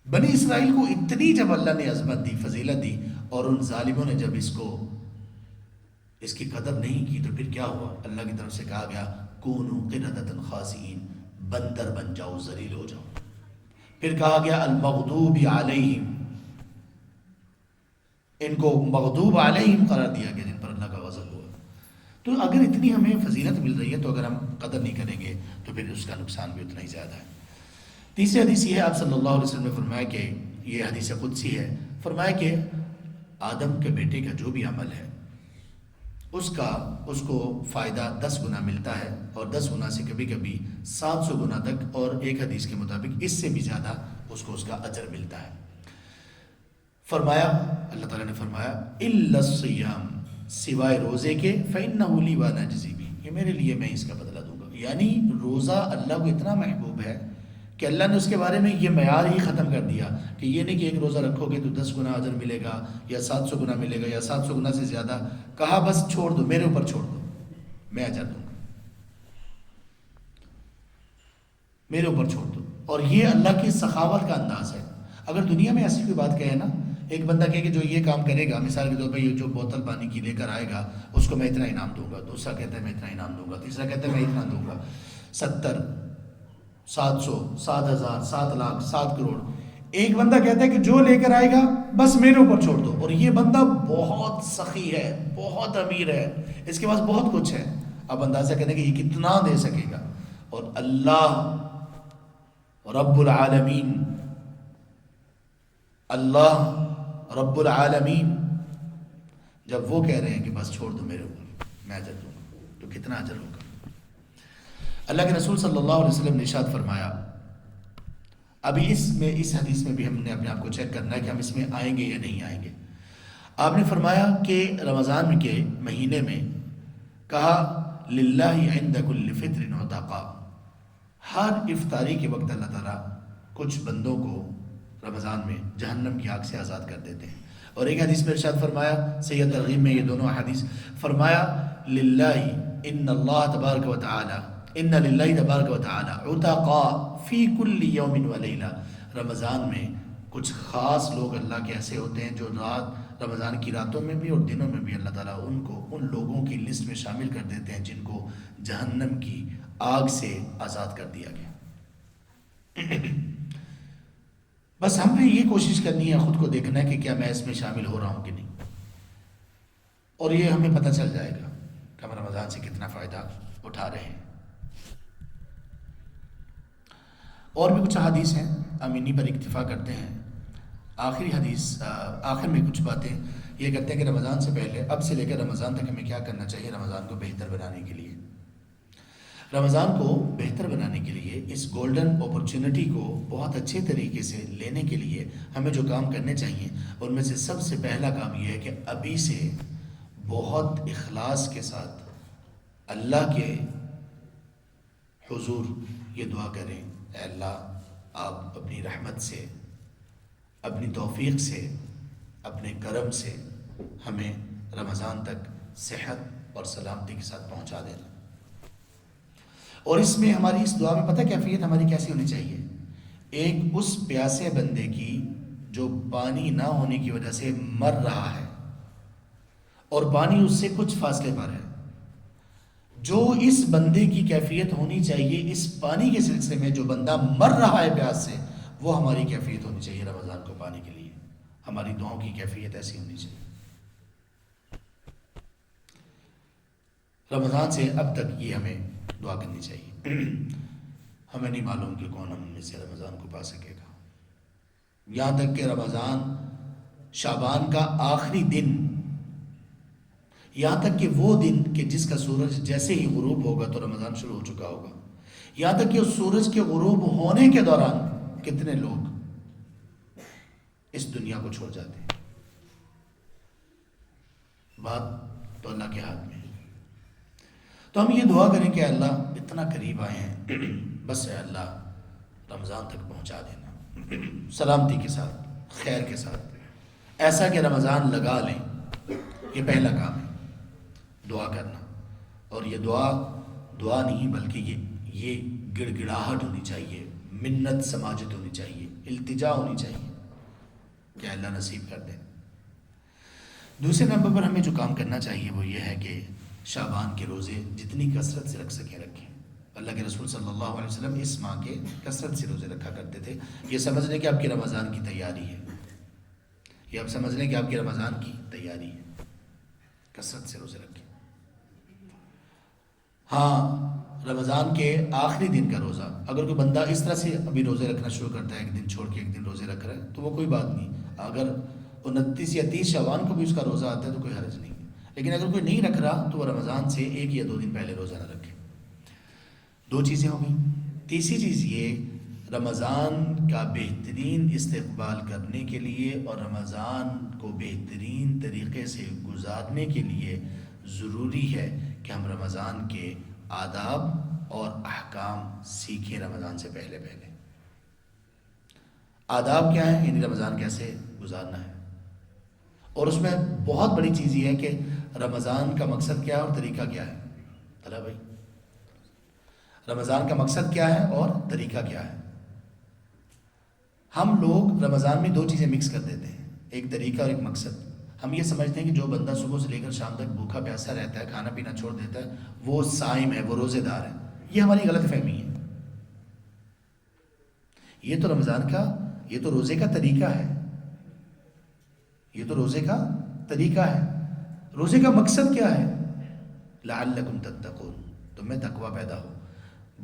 بنی اسرائیل کو اتنی جب اللہ نے عظمت دی، فضیلت دی، اور ان ظالموں نے جب اس کی قدر نہیں کی تو پھر کیا ہوا؟ اللہ کی طرف سے کہا گیا کونوا قردۃ خاسئین، بندر بن جاؤ، ذلیل ہو جاؤ۔ پھر کہا گیا المغضوب علیہم، ان کو مغضوب علیہم قرار دیا گیا، جن پر اللہ کا غضب ہوا۔ تو اگر اتنی ہمیں فضیلت مل رہی ہے تو اگر ہم قدر نہیں کریں گے تو پھر اس کا نقصان بھی اتنا ہی زیادہ ہے۔ تیسری حدیث یہ ہے، آپ صلی اللہ علیہ وسلم نے فرمایا کہ یہ حدیث قدسی ہے، فرمایا کہ آدم کے بیٹے کا جو بھی عمل ہے اس کو فائدہ 10 گنا ملتا ہے، اور 10 گنا سے کبھی کبھی 700 گنا تک، اور ایک حدیث کے مطابق اس سے بھی زیادہ اس کو اس کا اجر ملتا ہے۔ فرمایا، اللہ تعالیٰ نے فرمایا الا الصیام، سوائے روزے کے، فإنہ لی وأنا أجزی بہ، یہ میرے لیے، میں اس کا بدلہ دوں گا۔ یعنی روزہ اللہ کو اتنا محبوب ہے کہ اللہ نے اس کے بارے میں یہ معیار ہی ختم کر دیا کہ یہ نہیں کہ ایک روزہ رکھو گے تو 10 گنا اجر ملے گا یا 700 گنا ملے گا یا 700 گنا سے زیادہ، کہا بس چھوڑ دو، میرے اوپر چھوڑ دو، میں اجر دوں گا، میرے اوپر چھوڑ دو۔ اور یہ اللہ کی سخاوت کا انداز ہے۔ اگر دنیا میں ایسی کوئی بات کہے نا، ایک بندہ کہے کہ جو یہ کام کرے گا، مثال کے طور پہ یہ جو بوتل پانی کی لے کر آئے گا اس کو میں اتنا انعام دوں گا، دوسرا کہتا ہے میں اتنا انعام دوں گا، تیسرا کہتا ہے میں اتنا دوں گا، 70، 700، 7,000، 7 لاکھ، 7 کروڑ۔ ایک بندہ کہتا ہے کہ جو لے کر آئے گا بس میرے اوپر چھوڑ دو، اور یہ بندہ بہت سخی ہے، بہت امیر ہے، اس کے پاس بہت کچھ ہے۔ اب اندازہ کریں کہ یہ کتنا دے سکے گا۔ اور اللہ رب العالمین، اللہ رب العالمین جب وہ کہہ رہے ہیں کہ بس چھوڑ دو میرے اوپر، میں اجر دوں گا، تو کتنا اجر ہوگا؟ اللہ کے رسول صلی اللہ علیہ وسلم نے ارشاد فرمایا، ابھی اس حدیث میں بھی ہم نے اپنے آپ کو چیک کرنا ہے کہ ہم اس میں آئیں گے یا نہیں آئیں گے۔ آپ نے فرمایا کہ رمضان کے مہینے میں کہا للہ عند کل فطر عتقا، ہر افطاری کے وقت اللہ تعالیٰ کچھ بندوں کو رمضان میں جہنم کی آگ سے آزاد کر دیتے ہیں۔ اور ایک حدیث میں ارشاد فرمایا، سید ترغیب میں یہ دونوں حدیث، فرمایا للہ ان اللہ تبارک و تعالی ان للہ تبارک و تعالی عتقا فی کل یوم و لیلہ، رمضان میں کچھ خاص لوگ اللہ کے ایسے ہوتے ہیں جو رمضان کی راتوں میں بھی اور دنوں میں بھی اللہ تعالیٰ ان کو ان لوگوں کی لسٹ میں شامل کر دیتے ہیں جن کو جہنم کی آگ سے آزاد کر دیا گیا۔ بس ہم نے یہ کوشش کرنی ہے، خود کو دیکھنا ہے کہ کیا میں اس میں شامل ہو رہا ہوں کہ نہیں، اور یہ ہمیں پتہ چل جائے گا کہ ہم رمضان سے کتنا فائدہ اٹھا رہے ہیں۔ اور بھی کچھ حدیث ہیں، ہم انہی پر اکتفا کرتے ہیں۔ آخری حدیث، آخر میں کچھ باتیں یہ کہتے ہیں کہ رمضان سے پہلے، اب سے لے کر رمضان تک ہمیں کیا کرنا چاہیے رمضان کو بہتر بنانے کے لیے۔ رمضان کو بہتر بنانے کے لیے، اس گولڈن اپرچونٹی کو بہت اچھے طریقے سے لینے کے لیے ہمیں جو کام کرنے چاہیے ان میں سے سب سے پہلا کام یہ ہے کہ ابھی سے بہت اخلاص کے ساتھ اللہ کے حضور یہ دعا کریں، اے اللہ آپ اپنی رحمت سے، اپنی توفیق سے، اپنے کرم سے ہمیں رمضان تک صحت اور سلامتی کے ساتھ پہنچا دینا۔ اور اس میں ہماری اس دعا میں پتہ کیفیت ہماری کیسی ہونی چاہیے؟ ایک اس پیاسے بندے کی جو پانی نہ ہونے کی وجہ سے مر رہا ہے اور پانی اس سے کچھ فاصلے پر ہے، جو اس بندے کی کیفیت ہونی چاہیے اس پانی کے سلسلے میں، جو بندہ مر رہا ہے پیاس سے، وہ ہماری کیفیت ہونی چاہیے رمضان کو پانے کے لیے۔ ہماری دعاؤں کی کیفیت ایسی ہونی چاہیے۔ رمضان سے اب تک یہ ہمیں دعا کرنی چاہیے۔ ہمیں نہیں معلوم کہ کون ہم میں سے رمضان کو پا سکے گا، یہاں تک کہ رمضان شعبان کا آخری دن، یہاں تک کہ وہ دن کہ جس کا سورج جیسے ہی غروب ہوگا تو رمضان شروع ہو چکا ہوگا، یہاں تک کہ اس سورج کے غروب ہونے کے دوران کتنے لوگ اس دنیا کو چھوڑ جاتے ہیں۔ بات تو اللہ کے ہاتھ میں ہے۔ تو ہم یہ دعا کریں کہ اللہ اتنا قریب آئے ہیں، بس اے اللہ رمضان تک پہنچا دینا سلامتی کے ساتھ، خیر کے ساتھ، ایسا کہ رمضان لگا لیں۔ یہ پہلا کام ہے، دعا کرنا۔ اور یہ دعا نہیں بلکہ یہ گڑ گڑاہٹ ہونی چاہیے، منت سماجت ہونی چاہیے، التجا ہونی چاہیے کہ اللہ نصیب کر دے۔ دوسرے نمبر پر ہمیں جو کام کرنا چاہیے وہ یہ ہے کہ شعبان کے روزے جتنی کثرت سے رکھ سکیں رکھیں۔ اللہ کے رسول صلی اللہ علیہ وسلم اس ماہ کے کثرت سے روزے رکھا کرتے تھے۔ یہ سمجھ لیں کہ آپ کی رمضان کی تیاری ہے، یہ آپ سمجھ لیں کہ آپ کی رمضان کی تیاری ہے، کثرت سے روزے رکھیں۔ ہاں، رمضان کے آخری دن کا روزہ اگر کوئی بندہ اس طرح سے ابھی روزے رکھنا شروع کرتا ہے، ایک دن چھوڑ کے ایک دن روزے رکھ رہا ہے، تو وہ کوئی بات نہیں۔ اگر 29 یا 30 شعبان کو بھی اس کا روزہ آتا ہے تو کوئی حرج نہیں، لیکن اگر کوئی نہیں رکھ رہا تو وہ رمضان سے 1 یا 2 دن پہلے روزہ نہ رکھے۔ 2 چیزیں ہو گئیں۔ تیسری چیز یہ، رمضان کا بہترین استقبال کرنے کے لیے اور رمضان کو بہترین طریقے سے گزارنے کے لیے ضروری ہے کہ ہم رمضان کے آداب اور احکام سیکھیں رمضان سے پہلے۔ آداب کیا ہیں؟ یعنی رمضان کیسے گزارنا ہے، اور اس میں بہت بڑی چیز یہ ہے کہ رمضان کا مقصد کیا ہے اور طریقہ کیا ہے۔ طلع بھائی، رمضان کا مقصد کیا ہے اور طریقہ کیا ہے؟ ہم لوگ رمضان میں 2 چیزیں مکس کر دیتے ہیں، ایک طریقہ اور ایک مقصد۔ ہم یہ سمجھتے ہیں کہ جو بندہ صبح سے لے کر شام تک بھوکا پیاسا رہتا ہے، کھانا پینا چھوڑ دیتا ہے، وہ صائم ہے، وہ روزے دار ہے۔ یہ ہماری غلط فہمی ہے۔ یہ تو رمضان کا، یہ تو روزے کا طریقہ ہے، یہ تو روزے کا طریقہ ہے۔ روزے کا مقصد کیا ہے؟ لعلکم تتقون، تم میں تقوی پیدا ہو،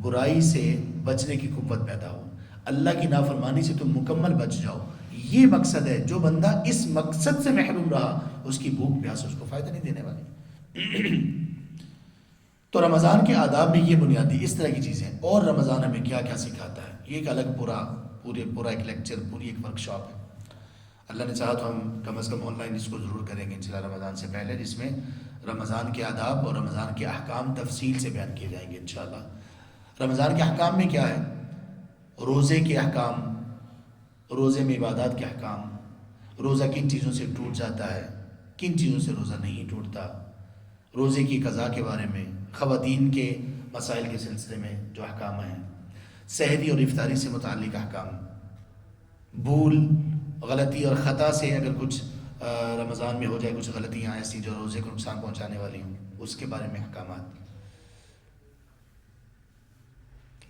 برائی سے بچنے کی قوت پیدا ہو، اللہ کی نافرمانی سے تم مکمل بچ جاؤ، یہ مقصد ہے۔ جو بندہ اس مقصد سے محروم رہا، اس کی بھوک پیاس اس کو فائدہ نہیں دینے والی۔ تو رمضان کے آداب میں یہ بنیادی اس طرح کی چیزیں، اور رمضان ہمیں کیا کیا سکھاتا ہے، یہ ایک الگ پورا ایک لیکچر، پوری ایک ورک شاپ ہے۔ اللہ نے چاہا تو ہم کم از کم آن لائن اس کو ضرور کریں گے انشاءاللہ رمضان سے پہلے، جس میں رمضان کے آداب اور رمضان کے احکام تفصیل سے بیان کیے جائیں گے انشاءاللہ۔ رمضان کے احکام میں کیا ہے؟ روزے کے احکام، روزے میں عبادات کے احکام، روزہ کن چیزوں سے ٹوٹ جاتا ہے، کن چیزوں سے روزہ نہیں ٹوٹتا، روزے کی قضا کے بارے میں، خواتین کے مسائل کے سلسلے میں جو احکام ہیں، سحری اور افطاری سے متعلق احکام، بھول، غلطی اور خطا سے اگر کچھ رمضان میں ہو جائے کچھ غلطیاں ایسی جو روزے کو نقصان پہنچانے والی ہوں، اس کے بارے میں احکامات،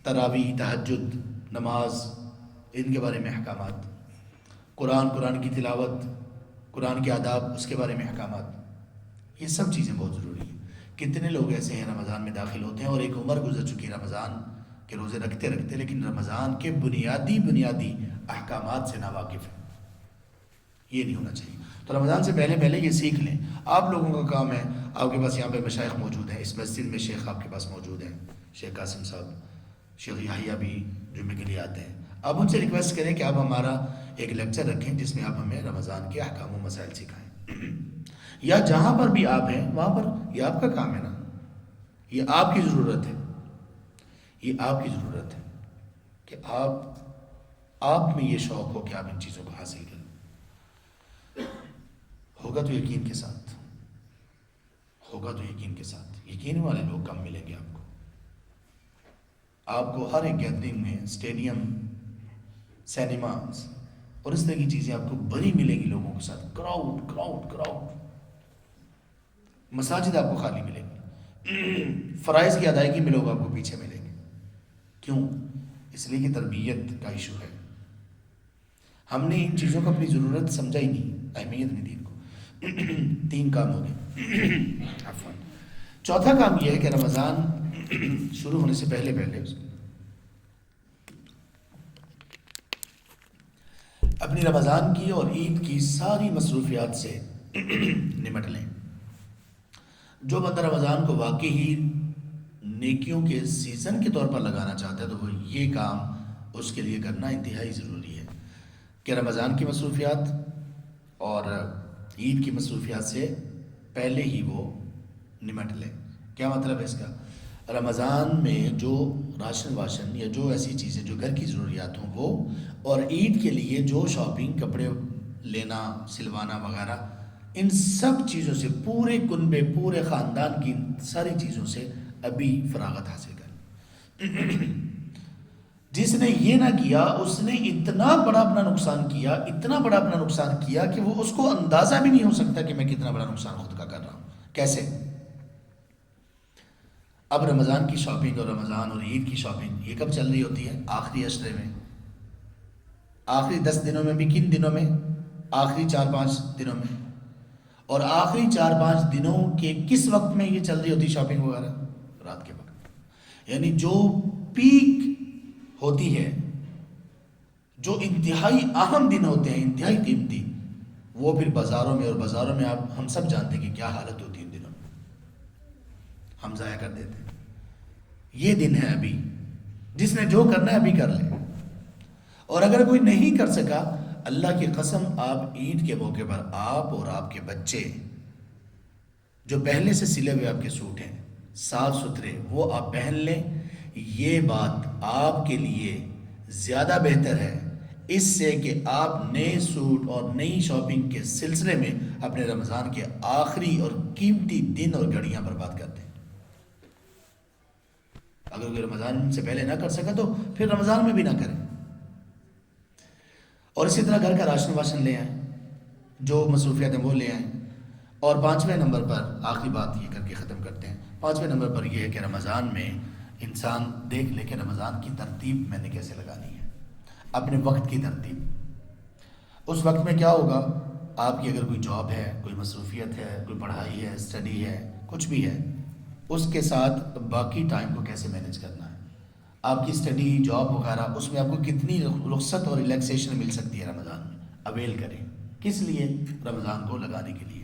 تراویح، تہجد، نماز، ان کے بارے میں احکامات، قرآن کی تلاوت، قرآن کے آداب، اس کے بارے میں احکامات، یہ سب چیزیں بہت ضروری ہیں۔ کتنے لوگ ایسے ہیں رمضان میں داخل ہوتے ہیں اور ایک عمر گزر چکی رمضان کے روزے رکھتے لیکن رمضان کے بنیادی احکامات سے ناواقف ہیں۔ یہ نہیں ہونا چاہیے۔ تو رمضان سے پہلے یہ سیکھ لیں۔ آپ لوگوں کا کام ہے، آپ کے پاس یہاں پہ مشائخ موجود ہیں، اس مسجد میں شیخ آپ کے پاس موجود ہیں، شیخ قاسم صاحب، شیخ یحییٰ بھی جمعے کے لیے آتے ہیں۔ آپ ان سے ریکویسٹ کریں کہ آپ ہمارا ایک لیکچر رکھیں جس میں آپ ہمیں رمضان کے احکام و مسائل سکھائیں، یا جہاں پر بھی آپ ہیں وہاں پر، یہ آپ کا کام ہے نا، یہ آپ کی ضرورت ہے، یہ آپ کی ضرورت ہے کہ آپ میں یہ شوق ہو کہ آپ ان چیزوں کو حاصل کریں۔ ہوگا تو یقین کے ساتھ، ہوگا تو یقین کے ساتھ، یقین والے لوگ کم ملیں گے آپ کو ہر ایک گیدرنگ میں، اسٹیڈیم، سینماز اور اس طرح کی چیزیں آپ کو بڑی ملیں گی لوگوں کے ساتھ، کراؤڈ، مساجد آپ کو خالی ملیں گی، فرائض کی ادائیگی میں لوگ آپ کو پیچھے ملیں گے۔ کیوں؟ اس لیے کہ تربیت کا ایشو ہے۔ ہم نے ان چیزوں کو اپنی ضرورت سمجھا ہی نہیں، اہمیت نہیں دی ان کو۔ 3 کام ہو گئے۔ عفواً۔ چوتھا کام یہ ہے کہ رمضان شروع ہونے سے پہلے اپنی رمضان کی اور عید کی ساری مصروفیات سے نمٹ لیں۔ جو بندہ رمضان کو واقعی ہی نیکیوں کے سیزن کے طور پر لگانا چاہتا ہے تو وہ یہ کام اس کے لیے کرنا انتہائی ضروری ہے کہ رمضان کی مصروفیات اور عید کی مصروفیات سے پہلے ہی وہ نمٹ لیں۔ کیا مطلب ہے اس کا؟ رمضان میں جو راشن یا جو ایسی چیزیں جو گھر کی ضروریات ہوں وہ، اور عید کے لیے جو شاپنگ، کپڑے لینا، سلوانا وغیرہ، ان سب چیزوں سے پورے کنبے، پورے خاندان کی ساری چیزوں سے ابھی فراغت حاصل کریں۔ جس نے یہ نہ کیا اس نے اتنا بڑا اپنا نقصان کیا کہ وہ اس کو اندازہ بھی نہیں ہو سکتا کہ میں کتنا بڑا نقصان خود کا کر رہا ہوں۔ کیسے؟ اب رمضان کی شاپنگ اور رمضان اور عید کی شاپنگ یہ کب چل رہی ہوتی ہے؟ آخری عشرے میں، آخری 10 دنوں میں بھی۔ کن دنوں میں؟ آخری 4-5 دنوں میں۔ اور آخری 4-5 دنوں کے کس وقت میں یہ چل رہی ہوتی شاپنگ وغیرہ؟ رات کے وقت، یعنی جو پیک ہوتی ہے، جو انتہائی اہم دن ہوتے ہیں، انتہائی قیمتی، وہ پھر بازاروں میں آپ ہم سب جانتے ہیں کہ کیا حالت ہوتی ہے ان دنوں میں، ہم ضائع کر دیتے ہیں۔ یہ دن ہے ابھی، جس نے جو کرنا ہے ابھی کر لے، اور اگر کوئی نہیں کر سکا، اللہ کی قسم آپ عید کے موقع پر آپ اور آپ کے بچے جو پہلے سے سلے ہوئے آپ کے سوٹ ہیں صاف ستھرے، وہ آپ پہن لیں۔ یہ بات آپ کے لیے زیادہ بہتر ہے اس سے کہ آپ نئے سوٹ اور نئی شاپنگ کے سلسلے میں اپنے رمضان کے آخری اور قیمتی دن اور گھڑیاں برباد کر دیں۔ اگر کوئی رمضان سے پہلے نہ کر سکا تو پھر رمضان میں بھی نہ کریں۔ اور اسی طرح گھر کا راشن لے آئیں، جو مصروفیات ہیں وہ لے آئیں۔ اور 5ویں نمبر پر آخری بات یہ کر کے ختم کرتے ہیں، 5ویں نمبر پر یہ ہے کہ رمضان میں انسان دیکھ لے کہ رمضان کی ترتیب میں نے کیسے لگانی ہے، اپنے وقت کی ترتیب۔ اس وقت میں کیا ہوگا؟ آپ کی اگر کوئی جاب ہے، کوئی مصروفیت ہے، کوئی پڑھائی ہے، اسٹڈی ہے، کچھ بھی ہے، اس کے ساتھ باقی ٹائم کو کیسے مینیج کرنا ہے۔ آپ کی اسٹڈی، جاب وغیرہ، اس میں آپ کو کتنی رخصت اور ریلیکسیشن مل سکتی ہے رمضان میں، اویل کریں۔ کس لیے؟ رمضان کو لگانے کے لیے۔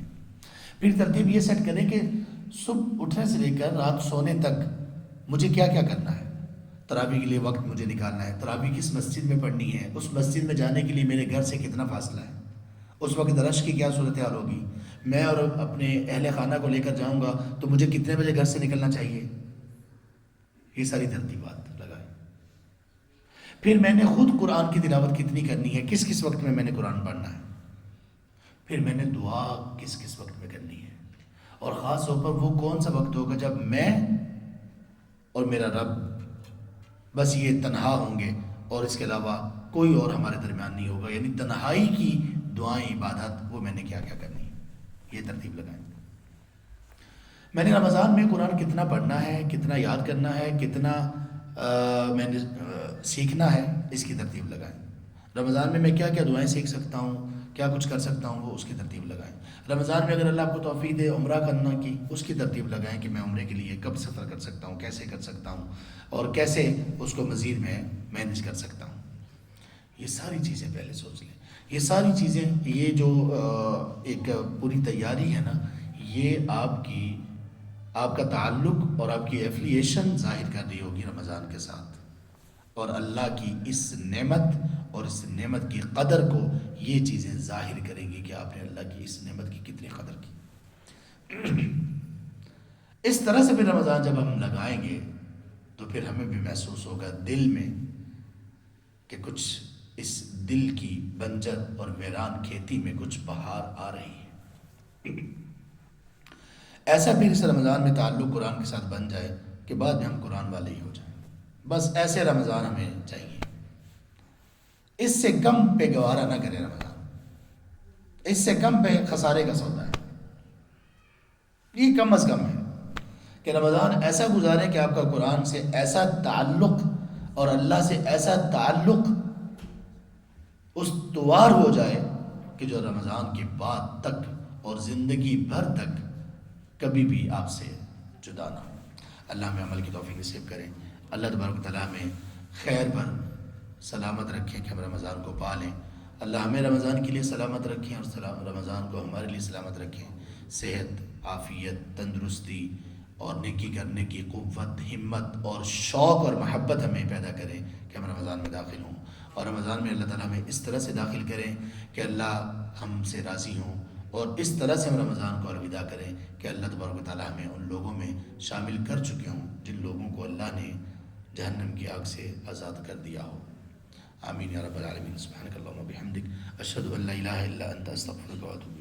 پھر ترتیب یہ سیٹ کریں کہ صبح اٹھنے سے لے کر رات سونے تک مجھے کیا کیا کرنا ہے۔ تراویح کے لیے وقت مجھے نکالنا ہے، تراویح کس مسجد میں پڑھنی ہے، اس مسجد میں جانے کے لیے میرے گھر سے کتنا فاصلہ ہے، اس وقت رش کی کیا صورتحال ہوگی، میں اور اپنے اہل خانہ کو لے کر جاؤں گا تو مجھے کتنے بجے گھر سے نکلنا چاہیے، یہ ساری ترتیبات لگائیں۔ پھر میں نے خود قرآن کی تلاوت کتنی کرنی ہے، کس کس وقت میں نے قرآن پڑھنا ہے، پھر میں نے دعا کس کس وقت میں کرنی ہے، اور خاص طور پر وہ کون سا وقت ہوگا جب میں اور میرا رب بس یہ تنہا ہوں گے اور اس کے علاوہ کوئی اور ہمارے درمیان نہیں ہوگا، یعنی تنہائی کی دعائیں عبادت وہ میں نے کیا کیا کرنی ہے، یہ ترتیب لگائیں۔ میں نے رمضان میں قرآن کتنا پڑھنا ہے، کتنا یاد کرنا ہے، کتنا میں نے سیکھنا ہے، اس کی ترتیب لگائیں۔ رمضان میں کیا کیا دعائیں سیکھ سکتا ہوں، کیا کچھ کر سکتا ہوں، وہ اس کی ترتیب لگائیں۔ رمضان میں اگر اللہ آپ کو توفیق دے عمرہ کرنا کی، اس کی ترتیب لگائیں کہ میں عمرے کے لیے کب سفر کر سکتا ہوں، کیسے کر سکتا ہوں، اور کیسے اس کو مزید میں مینج کر سکتا ہوں۔ یہ ساری چیزیں پہلے سوچ لیں، یہ ساری چیزیں، یہ جو ایک پوری تیاری ہے نا، یہ آپ کا تعلق اور آپ کی ایفلیشن ظاہر کر رہی ہوگی رمضان کے ساتھ، اور اللہ کی اس نعمت اور اس نعمت کی قدر کو یہ چیزیں ظاہر کریں گی کہ آپ نے اللہ کی اس نعمت کی کتنی قدر کی۔ اس طرح سے پھر رمضان جب ہم لگائیں گے تو پھر ہمیں بھی محسوس ہوگا دل میں کہ کچھ اس دل کی بنجر اور ویران کھیتی میں کچھ بہار آ رہی ہے۔ ایسا پھر اس رمضان میں تعلق قرآن کے ساتھ بن جائے کہ بعد میں ہم قرآن والے ہی ہو جائیں۔ بس ایسے رمضان ہمیں چاہیے، اس سے کم پہ گوارا نہ کرے رمضان، اس سے کم پہ خسارے کا سودا ہے۔ یہ کم از کم ہے کہ رمضان ایسا گزارے کہ آپ کا قرآن سے ایسا تعلق اور اللہ سے ایسا تعلق استوار ہو جائے کہ جو رمضان کے بعد تک اور زندگی بھر تک کبھی بھی آپ سے جدا نہ ہو۔ اللہ ہمیں عمل کی توفیق نصیب کرے۔ اللہ تبارک و تعالیٰ ہمیں خیر پر سلامت رکھیں کہ ہم رمضان کو پا لیں۔ اللہ ہمیں رمضان کے لیے سلامت رکھیں اور رمضان کو ہمارے لیے سلامت رکھیں۔ صحت، عافیت، تندرستی اور نیکی کرنے کی قوت، ہمت اور شوق اور محبت ہمیں پیدا کریں کہ ہم رمضان میں داخل ہوں، اور رمضان میں اللہ تعالیٰ ہمیں اس طرح سے داخل کریں کہ اللہ ہم سے راضی ہوں، اور اس طرح سے ہم رمضان کو الوداع کریں کہ اللہ تبارک و تعالیٰ ہمیں ان لوگوں میں شامل کر چکے ہوں جن لوگوں کو اللہ نے جہنم کی آگ سے آزاد کر دیا ہو۔ آمین یا رب العالمین۔ سبحانک اللہم و بحمدک، اشہد ان لا الہ الا انت، استغفرک و اتوب الیک۔